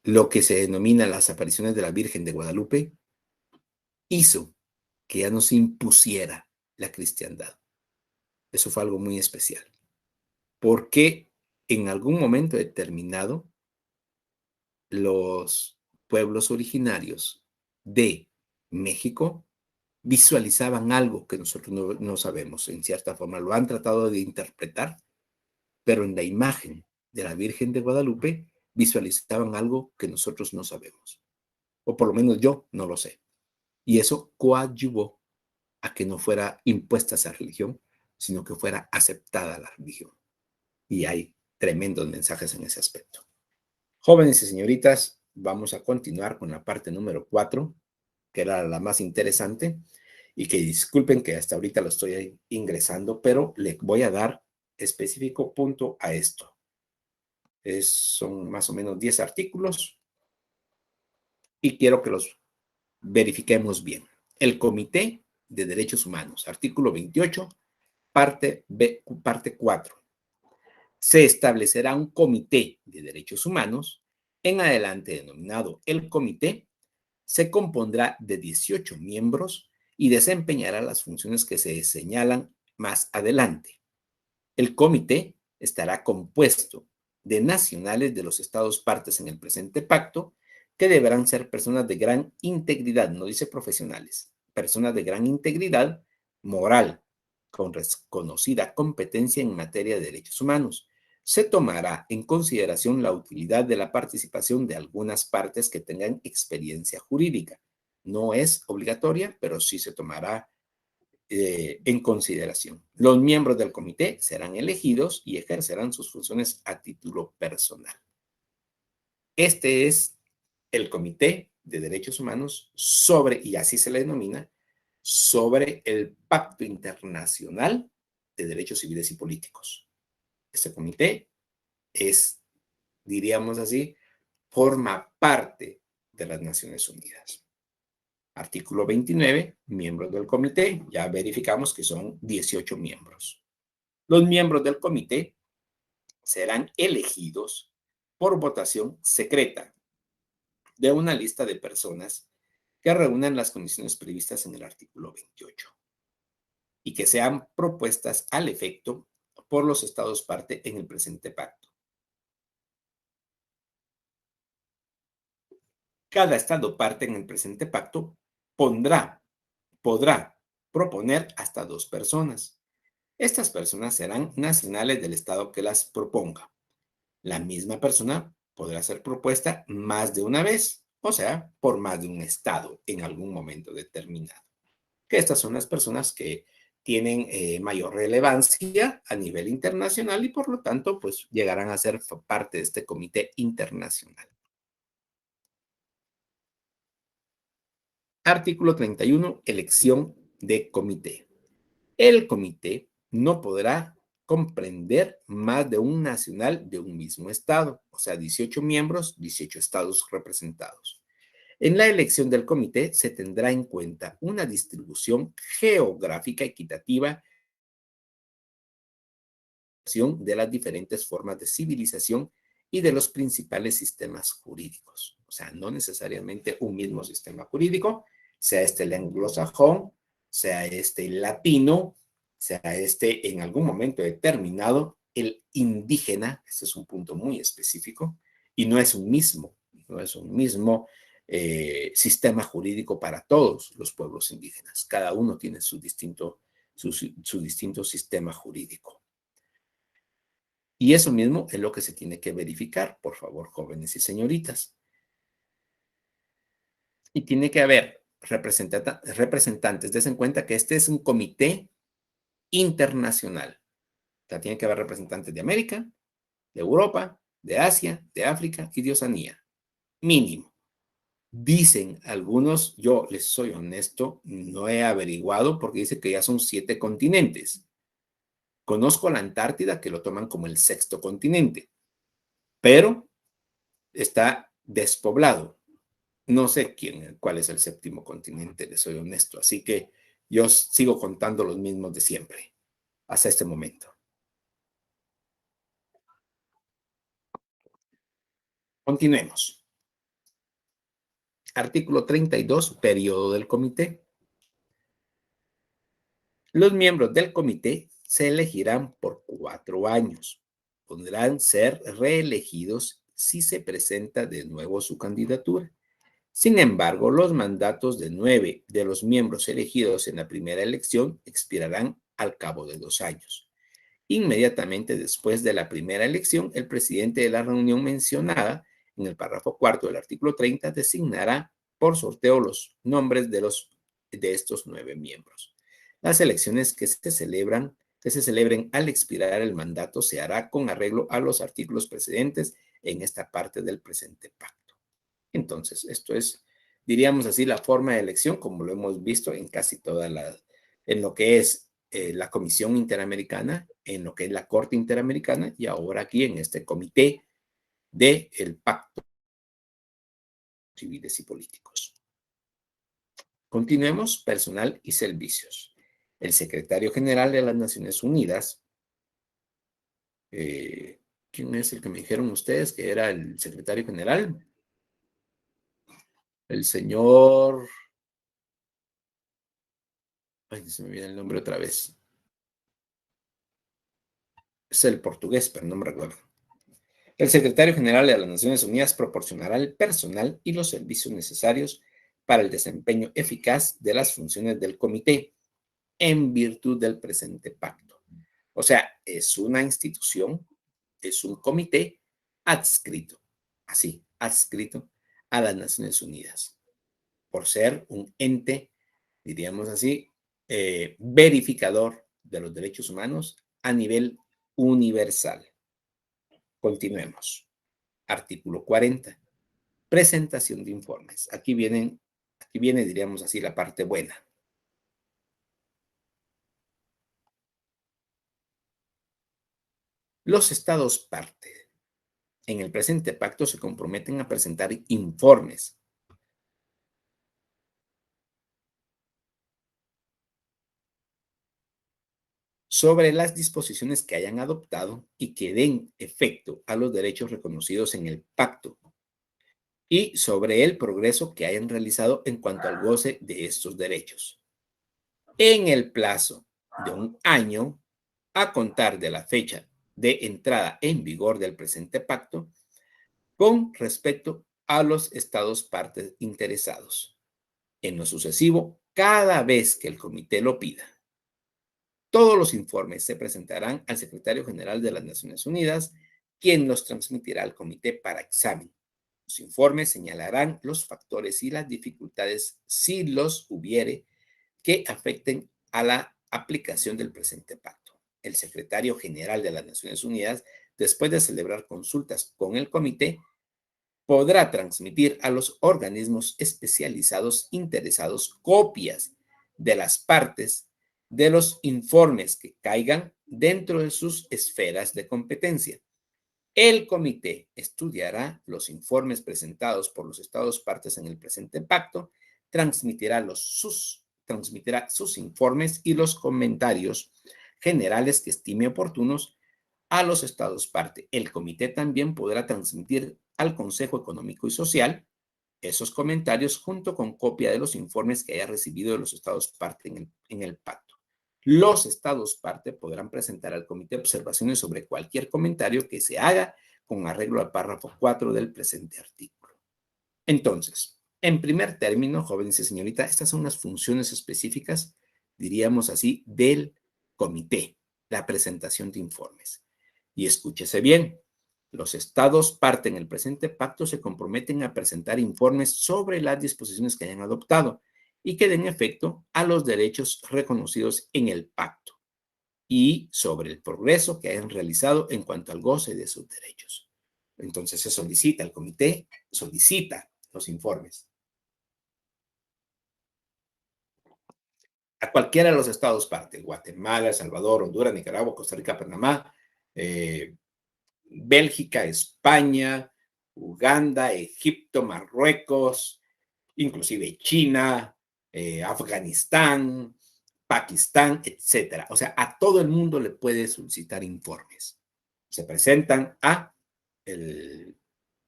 lo que se denomina las apariciones de la Virgen de Guadalupe hizo que ya no se impusiera la cristiandad. Eso fue algo muy especial, porque en algún momento determinado, los pueblos originarios de México visualizaban algo que nosotros no sabemos, en cierta forma lo han tratado de interpretar, pero en la imagen de la Virgen de Guadalupe visualizaban algo que nosotros no sabemos, o por lo menos yo no lo sé. Y eso coadyuvó a que no fuera impuesta esa religión, sino que fuera aceptada la religión. Y hay tremendos mensajes en ese aspecto. Jóvenes y señoritas, vamos a continuar con la parte número 4, que era la más interesante, y que disculpen que hasta ahorita lo estoy ingresando, pero le voy a dar específico punto a esto. Son más o menos 10 artículos y quiero que los verifiquemos bien. El Comité de Derechos Humanos, artículo 28, parte B, parte 4. Se establecerá un comité de derechos humanos, en adelante denominado el comité, se compondrá de 18 miembros y desempeñará las funciones que se señalan más adelante. El comité estará compuesto de nacionales de los estados partes en el presente pacto, que deberán ser personas de gran integridad, no dice profesionales, personas de gran integridad moral, con reconocida competencia en materia de derechos humanos. Se tomará en consideración la utilidad de la participación de algunas partes que tengan experiencia jurídica. No es obligatoria, pero sí se tomará en consideración. Los miembros del comité serán elegidos y ejercerán sus funciones a título personal. Este es el Comité de Derechos Humanos sobre, y así se le denomina, sobre el Pacto Internacional de Derechos Civiles y Políticos. Este comité es, diríamos así, forma parte de las Naciones Unidas. Artículo 29, miembros del comité, ya verificamos que son 18 miembros. Los miembros del comité serán elegidos por votación secreta de una lista de personas que reúnan las condiciones previstas en el artículo 28 y que sean propuestas al efecto por los estados parte en el presente pacto. Cada estado parte en el presente pacto podrá proponer hasta 2 personas. Estas personas serán nacionales del estado que las proponga. La misma persona podrá ser propuesta más de una vez, o sea, por más de un estado en algún momento determinado. Que estas son las personas que tienen mayor relevancia a nivel internacional y por lo tanto, pues llegarán a ser parte de este comité internacional. Artículo 31, elección de comité. El comité no podrá comprender más de un nacional de un mismo estado, o sea, 18 miembros, 18 estados representados. En la elección del comité se tendrá en cuenta una distribución geográfica equitativa de las diferentes formas de civilización y de los principales sistemas jurídicos. O sea, no necesariamente un mismo sistema jurídico, sea este el anglosajón, sea este el latino, sea este en algún momento determinado el indígena. Este es un punto muy específico y no es un mismo sistema jurídico para todos los pueblos indígenas. Cada uno tiene su distinto sistema jurídico. Y eso mismo es lo que se tiene que verificar, por favor, jóvenes y señoritas. Y tiene que haber representantes. Des en cuenta que este es un comité internacional. O sea, tiene que haber representantes de América, de Europa, de Asia, de África y de Oceanía. mínimo. Dicen algunos, yo les soy honesto, no he averiguado porque dice que ya son 7 continentes. Conozco la Antártida, que lo toman como el 6º continente, pero está despoblado. No sé cuál es el 7º continente, les soy honesto. Así que yo sigo contando los mismos de siempre, hasta este momento. Continuemos. Artículo 32, periodo del comité. Los miembros del comité se elegirán por 4 años. Podrán ser reelegidos si se presenta de nuevo su candidatura. Sin embargo, los mandatos de 9 de los miembros elegidos en la primera elección expirarán al cabo de 2 años. Inmediatamente después de la primera elección, el presidente de la reunión mencionada en el párrafo 4 del artículo 30 designará por sorteo los nombres de estos 9 miembros. Las elecciones que se celebren al expirar el mandato se hará con arreglo a los artículos precedentes en esta parte del presente pacto. Entonces, esto es, diríamos así, la forma de elección, como lo hemos visto en casi en lo que es la Comisión Interamericana, en lo que es la Corte Interamericana y ahora aquí en este comité del Pacto Civiles y Políticos. Continuemos, personal y servicios. El secretario general de las Naciones Unidas, ¿quién es el que me dijeron ustedes que era el secretario general? El señor, ay, se me viene el nombre otra vez. Es el portugués, pero no me recuerdo. El secretario general de las Naciones Unidas proporcionará el personal y los servicios necesarios para el desempeño eficaz de las funciones del comité en virtud del presente pacto. O sea, es una institución, es un comité adscrito, así, adscrito a las Naciones Unidas, por ser un ente, diríamos así, verificador de los derechos humanos a nivel universal. Continuemos. Artículo 40. Presentación de informes. Aquí viene, diríamos así, la parte buena. Los estados parte en el presente pacto se comprometen a presentar informes sobre las disposiciones que hayan adoptado y que den efecto a los derechos reconocidos en el pacto y sobre el progreso que hayan realizado en cuanto al goce de estos derechos. En el plazo de 1 año, a contar de la fecha de entrada en vigor del presente pacto, con respecto a los estados partes interesados. En lo sucesivo, cada vez que el comité lo pida, todos los informes se presentarán al secretario general de las Naciones Unidas, quien los transmitirá al comité para examen. Los informes señalarán los factores y las dificultades, si los hubiere, que afecten a la aplicación del presente pacto. El secretario general de las Naciones Unidas, después de celebrar consultas con el comité, podrá transmitir a los organismos especializados interesados copias de las partes de los informes que caigan dentro de sus esferas de competencia. El comité estudiará los informes presentados por los estados partes en el presente pacto, transmitirá sus informes y los comentarios generales que estime oportunos a los estados parte. El comité también podrá transmitir al Consejo Económico y Social esos comentarios junto con copia de los informes que haya recibido de los estados parte en el pacto. Los estados parte podrán presentar al comité observaciones sobre cualquier comentario que se haga con arreglo al párrafo 4 del presente artículo. Entonces, en primer término, jóvenes y señorita, estas son las funciones específicas, diríamos así, del comité, la presentación de informes. Y escúchese bien, los estados parte en el presente pacto se comprometen a presentar informes sobre las disposiciones que hayan adoptado y que den efecto a los derechos reconocidos en el pacto y sobre el progreso que hayan realizado en cuanto al goce de sus derechos. Entonces se solicita, el comité solicita los informes a cualquiera de los estados parte, Guatemala, El Salvador, Honduras, Nicaragua, Costa Rica, Panamá, eh, Bélgica, España, Uganda, Egipto, Marruecos, inclusive China, Afganistán, Pakistán, etcétera. O sea, a todo el mundo le puede solicitar informes. Se presentan a el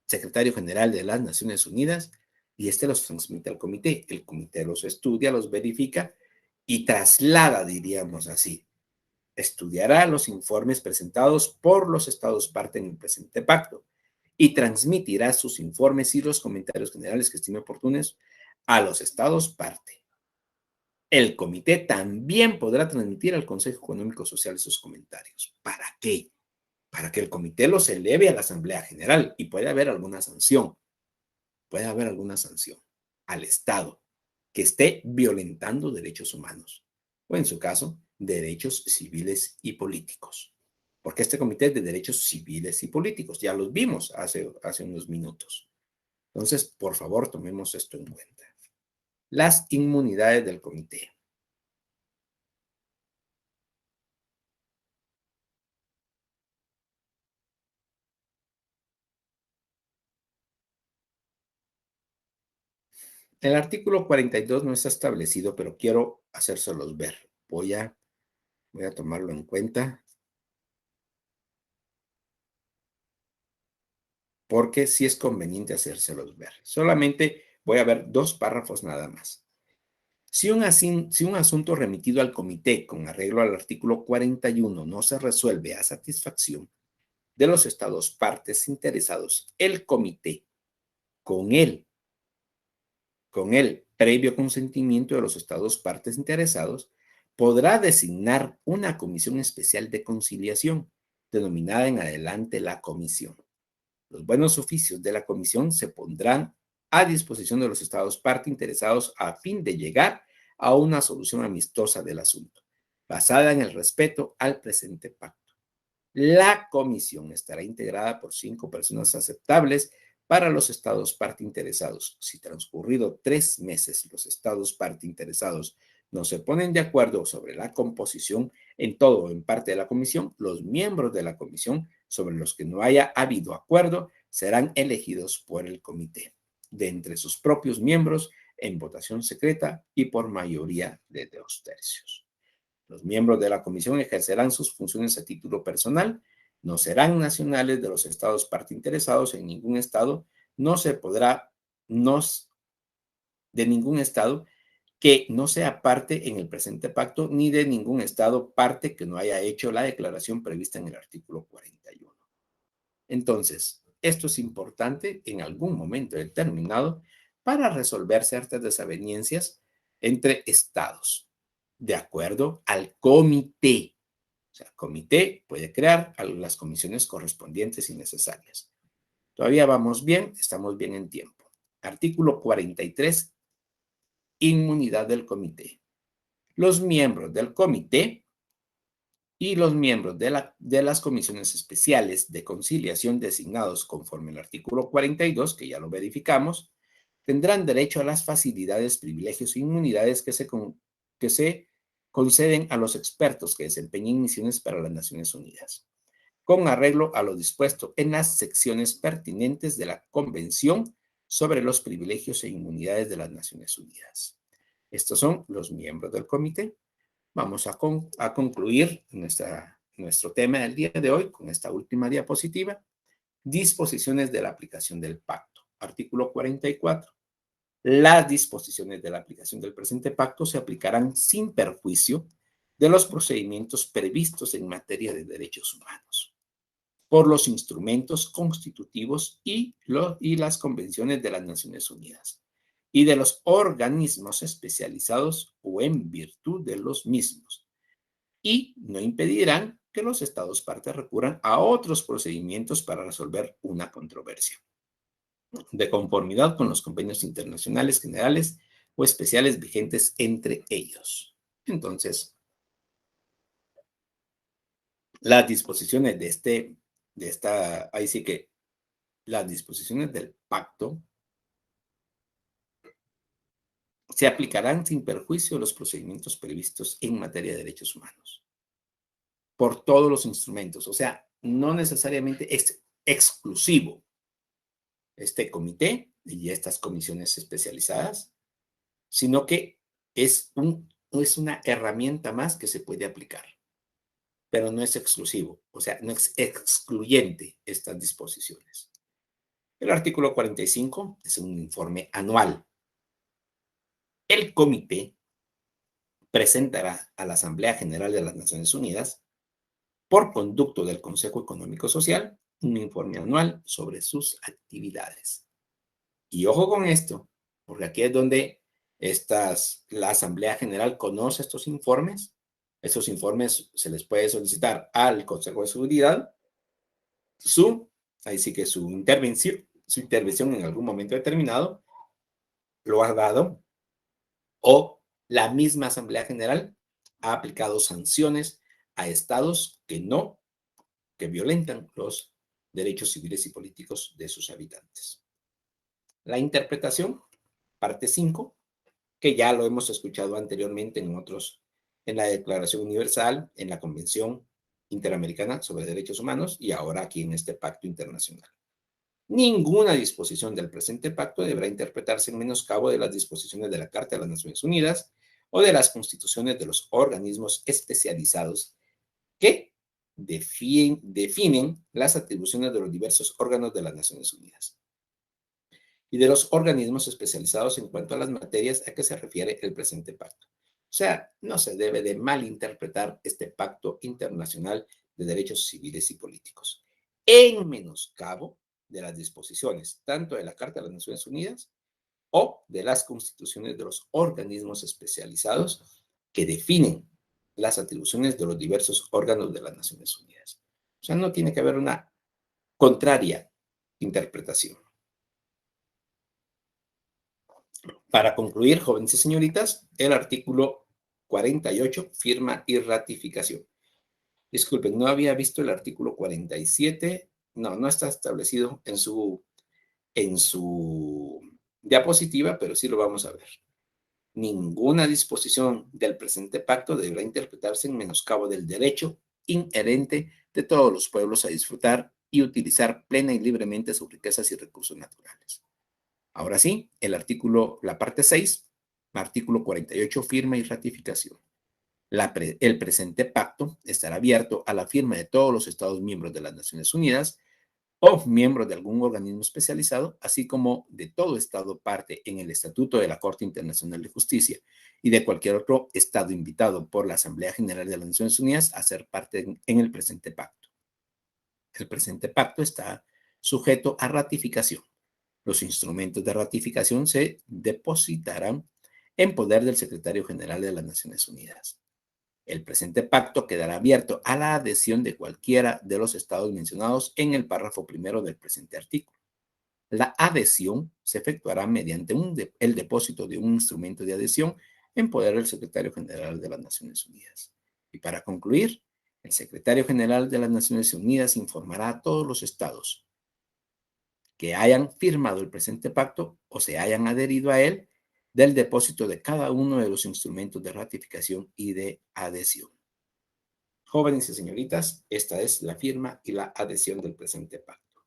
secretario general de las Naciones Unidas y este los transmite al comité. El comité los estudia, los verifica y traslada, diríamos así. Estudiará los informes presentados por los estados parte en el presente pacto y transmitirá sus informes y los comentarios generales que estime oportunos a los estados parte. El comité también podrá transmitir al Consejo Económico Social sus comentarios. ¿Para qué? Para que el comité los eleve a la Asamblea General y puede haber alguna sanción. Puede haber alguna sanción al Estado que esté violentando derechos humanos o, en su caso, derechos civiles y políticos. Porque este comité es de derechos civiles y políticos. Ya los vimos hace unos minutos. Entonces, por favor, tomemos esto en cuenta. Las inmunidades del comité. El artículo 42 no está establecido, pero quiero hacérselos ver. Voy a tomarlo en cuenta porque sí es conveniente hacérselos ver. Solamente voy a ver 2 párrafos nada más. Si un asunto remitido al comité con arreglo al artículo 41 no se resuelve a satisfacción de los estados partes interesados, el comité, con él con el previo consentimiento de los estados partes interesados, podrá designar una comisión especial de conciliación, denominada en adelante la comisión. Los buenos oficios de la comisión se pondrán a disposición de los estados partes interesados a fin de llegar a una solución amistosa del asunto, basada en el respeto al presente pacto. La comisión estará integrada por 5 personas aceptables para los estados parte interesados. Si transcurrido 3 meses los estados parte interesados no se ponen de acuerdo sobre la composición en todo o en parte de la comisión, los miembros de la comisión sobre los que no haya habido acuerdo serán elegidos por el comité, de entre sus propios miembros, en votación secreta y por mayoría de 2/3. Los miembros de la comisión ejercerán sus funciones a título personal, no serán nacionales de los estados parte interesados en ningún estado, no se podrá, no, de ningún estado que no sea parte en el presente pacto, ni de ningún estado parte que no haya hecho la declaración prevista en el artículo 41. Entonces, esto es importante en algún momento determinado para resolver ciertas desavenencias entre estados, de acuerdo al comité. O sea, el comité puede crear las comisiones correspondientes y necesarias. Todavía vamos bien, estamos bien en tiempo. Artículo 43, inmunidad del comité. Los miembros del comité y los miembros de las comisiones especiales de conciliación designados conforme al artículo 42, que ya lo verificamos, tendrán derecho a las facilidades, privilegios e inmunidades que se conceden a los expertos que desempeñen misiones para las Naciones Unidas, con arreglo a lo dispuesto en las secciones pertinentes de la Convención sobre los privilegios e inmunidades de las Naciones Unidas. Estos son los miembros del comité. Vamos a concluir nuestro tema del día de hoy con esta última diapositiva. Disposiciones de la aplicación del pacto. Artículo 44. Las disposiciones de la aplicación del presente pacto se aplicarán sin perjuicio de los procedimientos previstos en materia de derechos humanos por los instrumentos constitutivos y las convenciones de las Naciones Unidas y de los organismos especializados o en virtud de los mismos, y no impedirán que los estados partes recurran a otros procedimientos para resolver una controversia, de conformidad con los convenios internacionales generales o especiales vigentes entre ellos. Entonces, las disposiciones ahí sí que las disposiciones del pacto se aplicarán sin perjuicio de los procedimientos previstos en materia de derechos humanos por todos los instrumentos. O sea, no necesariamente es exclusivo este comité y estas comisiones especializadas, sino que es una herramienta más que se puede aplicar, pero no es exclusivo, o sea, no es excluyente estas disposiciones. El artículo 45 es un informe anual. El comité presentará a la Asamblea General de las Naciones Unidas, por conducto del Consejo Económico Social, un informe anual sobre sus actividades. Y ojo con esto, porque aquí es donde la Asamblea General conoce estos informes. Estos informes se les puede solicitar al Consejo de Seguridad ahí sí que su intervención en algún momento determinado lo ha dado, o la misma Asamblea General ha aplicado sanciones a estados que violentan los derechos civiles y políticos de sus habitantes. La interpretación, parte 5, que ya lo hemos escuchado anteriormente en la Declaración Universal, en la Convención Interamericana sobre Derechos Humanos y ahora aquí en este pacto internacional. Ninguna disposición del presente pacto deberá interpretarse en menoscabo de las disposiciones de la Carta de las Naciones Unidas o de las constituciones de los organismos especializados que definen las atribuciones de los diversos órganos de las Naciones Unidas y de los organismos especializados en cuanto a las materias a que se refiere el presente pacto. O sea, no se debe de malinterpretar este pacto internacional de derechos civiles y políticos en menoscabo de las disposiciones tanto de la Carta de las Naciones Unidas o de las constituciones de los organismos especializados que definen las atribuciones de los diversos órganos de las Naciones Unidas. O sea, no tiene que haber una contraria interpretación. Para concluir, jóvenes y señoritas, el artículo 48, firma y ratificación. Disculpen, no había visto el artículo 47. No, no está establecido en su diapositiva, pero sí lo vamos a ver. Ninguna disposición del presente pacto deberá interpretarse en menoscabo del derecho inherente de todos los pueblos a disfrutar y utilizar plena y libremente sus riquezas y recursos naturales. Ahora sí, la parte 6, artículo 48, firma y ratificación. El presente pacto estará abierto a la firma de todos los Estados miembros de las Naciones Unidas o miembros de algún organismo especializado, así como de todo Estado parte en el Estatuto de la Corte Internacional de Justicia y de cualquier otro Estado invitado por la Asamblea General de las Naciones Unidas a ser parte en el presente pacto. El presente pacto está sujeto a ratificación. Los instrumentos de ratificación se depositarán en poder del Secretario General de las Naciones Unidas. El presente pacto quedará abierto a la adhesión de cualquiera de los estados mencionados en el párrafo primero del presente artículo. La adhesión se efectuará mediante el depósito de un instrumento de adhesión en poder del Secretario General de las Naciones Unidas. Y para concluir, el Secretario General de las Naciones Unidas informará a todos los estados que hayan firmado el presente pacto o se hayan adherido a él del depósito de cada uno de los instrumentos de ratificación y de adhesión. Jóvenes y señoritas, esta es la firma y la adhesión del presente pacto.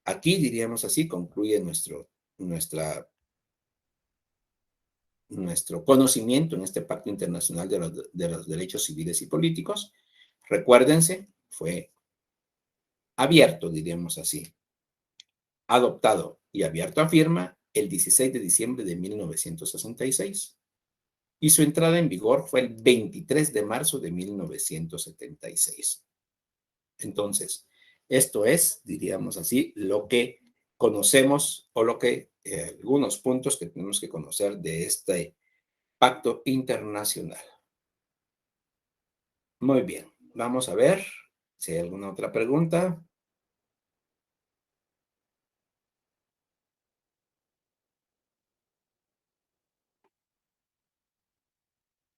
Aquí, diríamos así, concluye nuestro conocimiento en este Pacto Internacional de los Derechos Civiles y Políticos. Recuérdense, fue abierto, diríamos así, adoptado y abierto a firma el 16 de diciembre de 1966 y su entrada en vigor fue el 23 de marzo de 1976. Entonces, esto es, diríamos así, lo que conocemos o algunos puntos que tenemos que conocer de este pacto internacional. Muy bien, vamos a ver si hay alguna otra pregunta.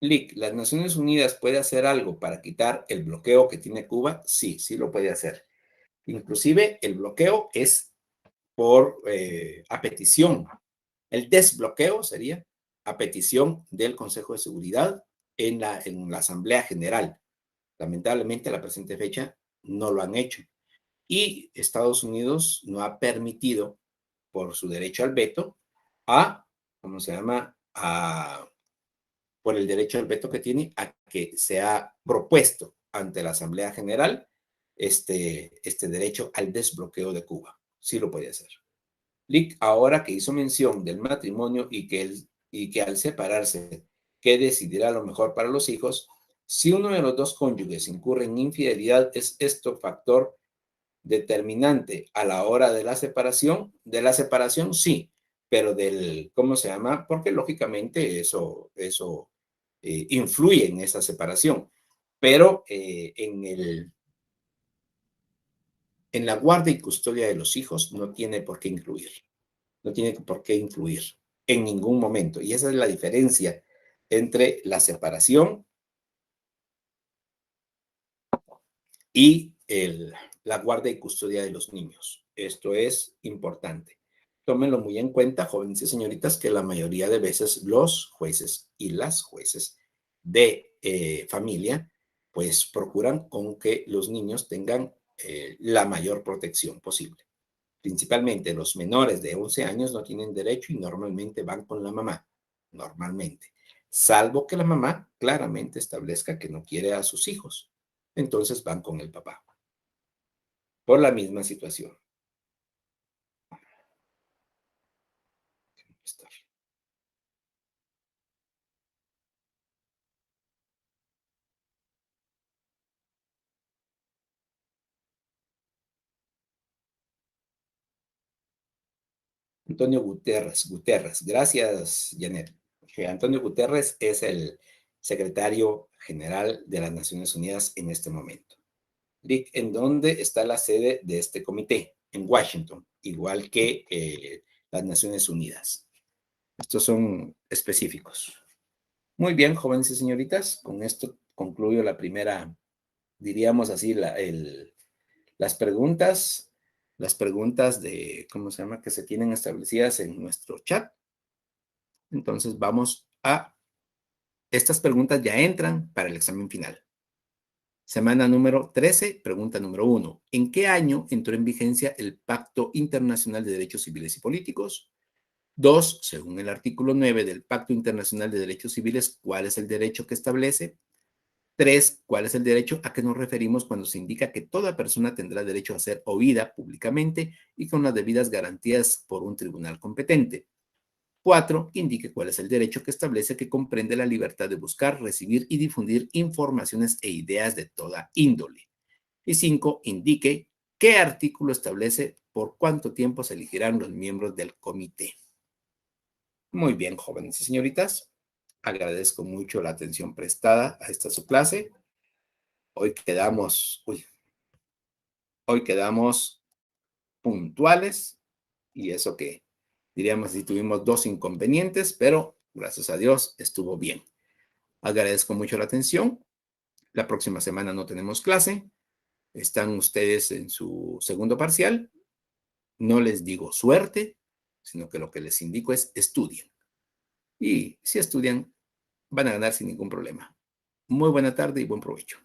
Lick, ¿las Naciones Unidas puede hacer algo para quitar el bloqueo que tiene Cuba? Sí, sí lo puede hacer. Inclusive el bloqueo es a petición. El desbloqueo sería a petición del Consejo de Seguridad en la Asamblea General. Lamentablemente, a la presente fecha, no lo han hecho. Y Estados Unidos no ha permitido, por su derecho al veto, ¿cómo se llama? Por el derecho al veto que tiene, a que sea propuesto ante la Asamblea General este derecho al desbloqueo de Cuba. Sí lo puede hacer. Lick, ahora que hizo mención del matrimonio y que al separarse, que decidirá lo mejor para los hijos, si uno de los dos cónyuges incurre en infidelidad, ¿es esto factor determinante a la hora de la separación? De la separación, sí, pero ¿cómo se llama? Porque lógicamente eso influye en esa separación. Pero en la guarda y custodia de los hijos no tiene por qué incluir. No tiene por qué influir en ningún momento. Y esa es la diferencia entre la separación y la guardia y custodia de los niños. Esto es importante. Tómenlo muy en cuenta, jóvenes y señoritas, que la mayoría de veces los jueces y las jueces de familia, pues procuran con que los niños tengan la mayor protección posible. Principalmente los menores de 11 años no tienen derecho y normalmente van con la mamá, normalmente, salvo que la mamá claramente establezca que no quiere a sus hijos. Entonces van con el papá, por la misma situación. Antonio Guterres. Gracias, Janet. Antonio Guterres es el secretario general de las Naciones Unidas en este momento. Rick, ¿en dónde está la sede de este comité? En Washington, igual que las Naciones Unidas. Estos son específicos. Muy bien, jóvenes y señoritas, con esto concluyo la primera, diríamos así, las preguntas de, ¿cómo se llama?, que se tienen establecidas en nuestro chat. Entonces vamos estas preguntas ya entran para el examen final. Semana número 13, pregunta número 1. ¿En qué año entró en vigencia el Pacto Internacional de Derechos Civiles y Políticos? 2. Según el artículo 9 del Pacto Internacional de Derechos Civiles, ¿cuál es el derecho que establece? 3. ¿Cuál es el derecho a que nos referimos cuando se indica que toda persona tendrá derecho a ser oída públicamente y con las debidas garantías por un tribunal competente? 4. Indique cuál es el derecho que establece que comprende la libertad de buscar, recibir y difundir informaciones e ideas de toda índole. Y 5. Indique qué artículo establece por cuánto tiempo se elegirán los miembros del comité. Muy bien, jóvenes y señoritas. Agradezco mucho la atención prestada a esta su clase. Hoy quedamos puntuales y eso que diríamos si tuvimos 2 inconvenientes, pero gracias a Dios estuvo bien. Agradezco mucho la atención. La próxima semana no tenemos clase. Están ustedes en su segundo parcial. No les digo suerte, sino que lo que les indico es estudien. Y si estudian, van a ganar sin ningún problema. Muy buena tarde y buen provecho.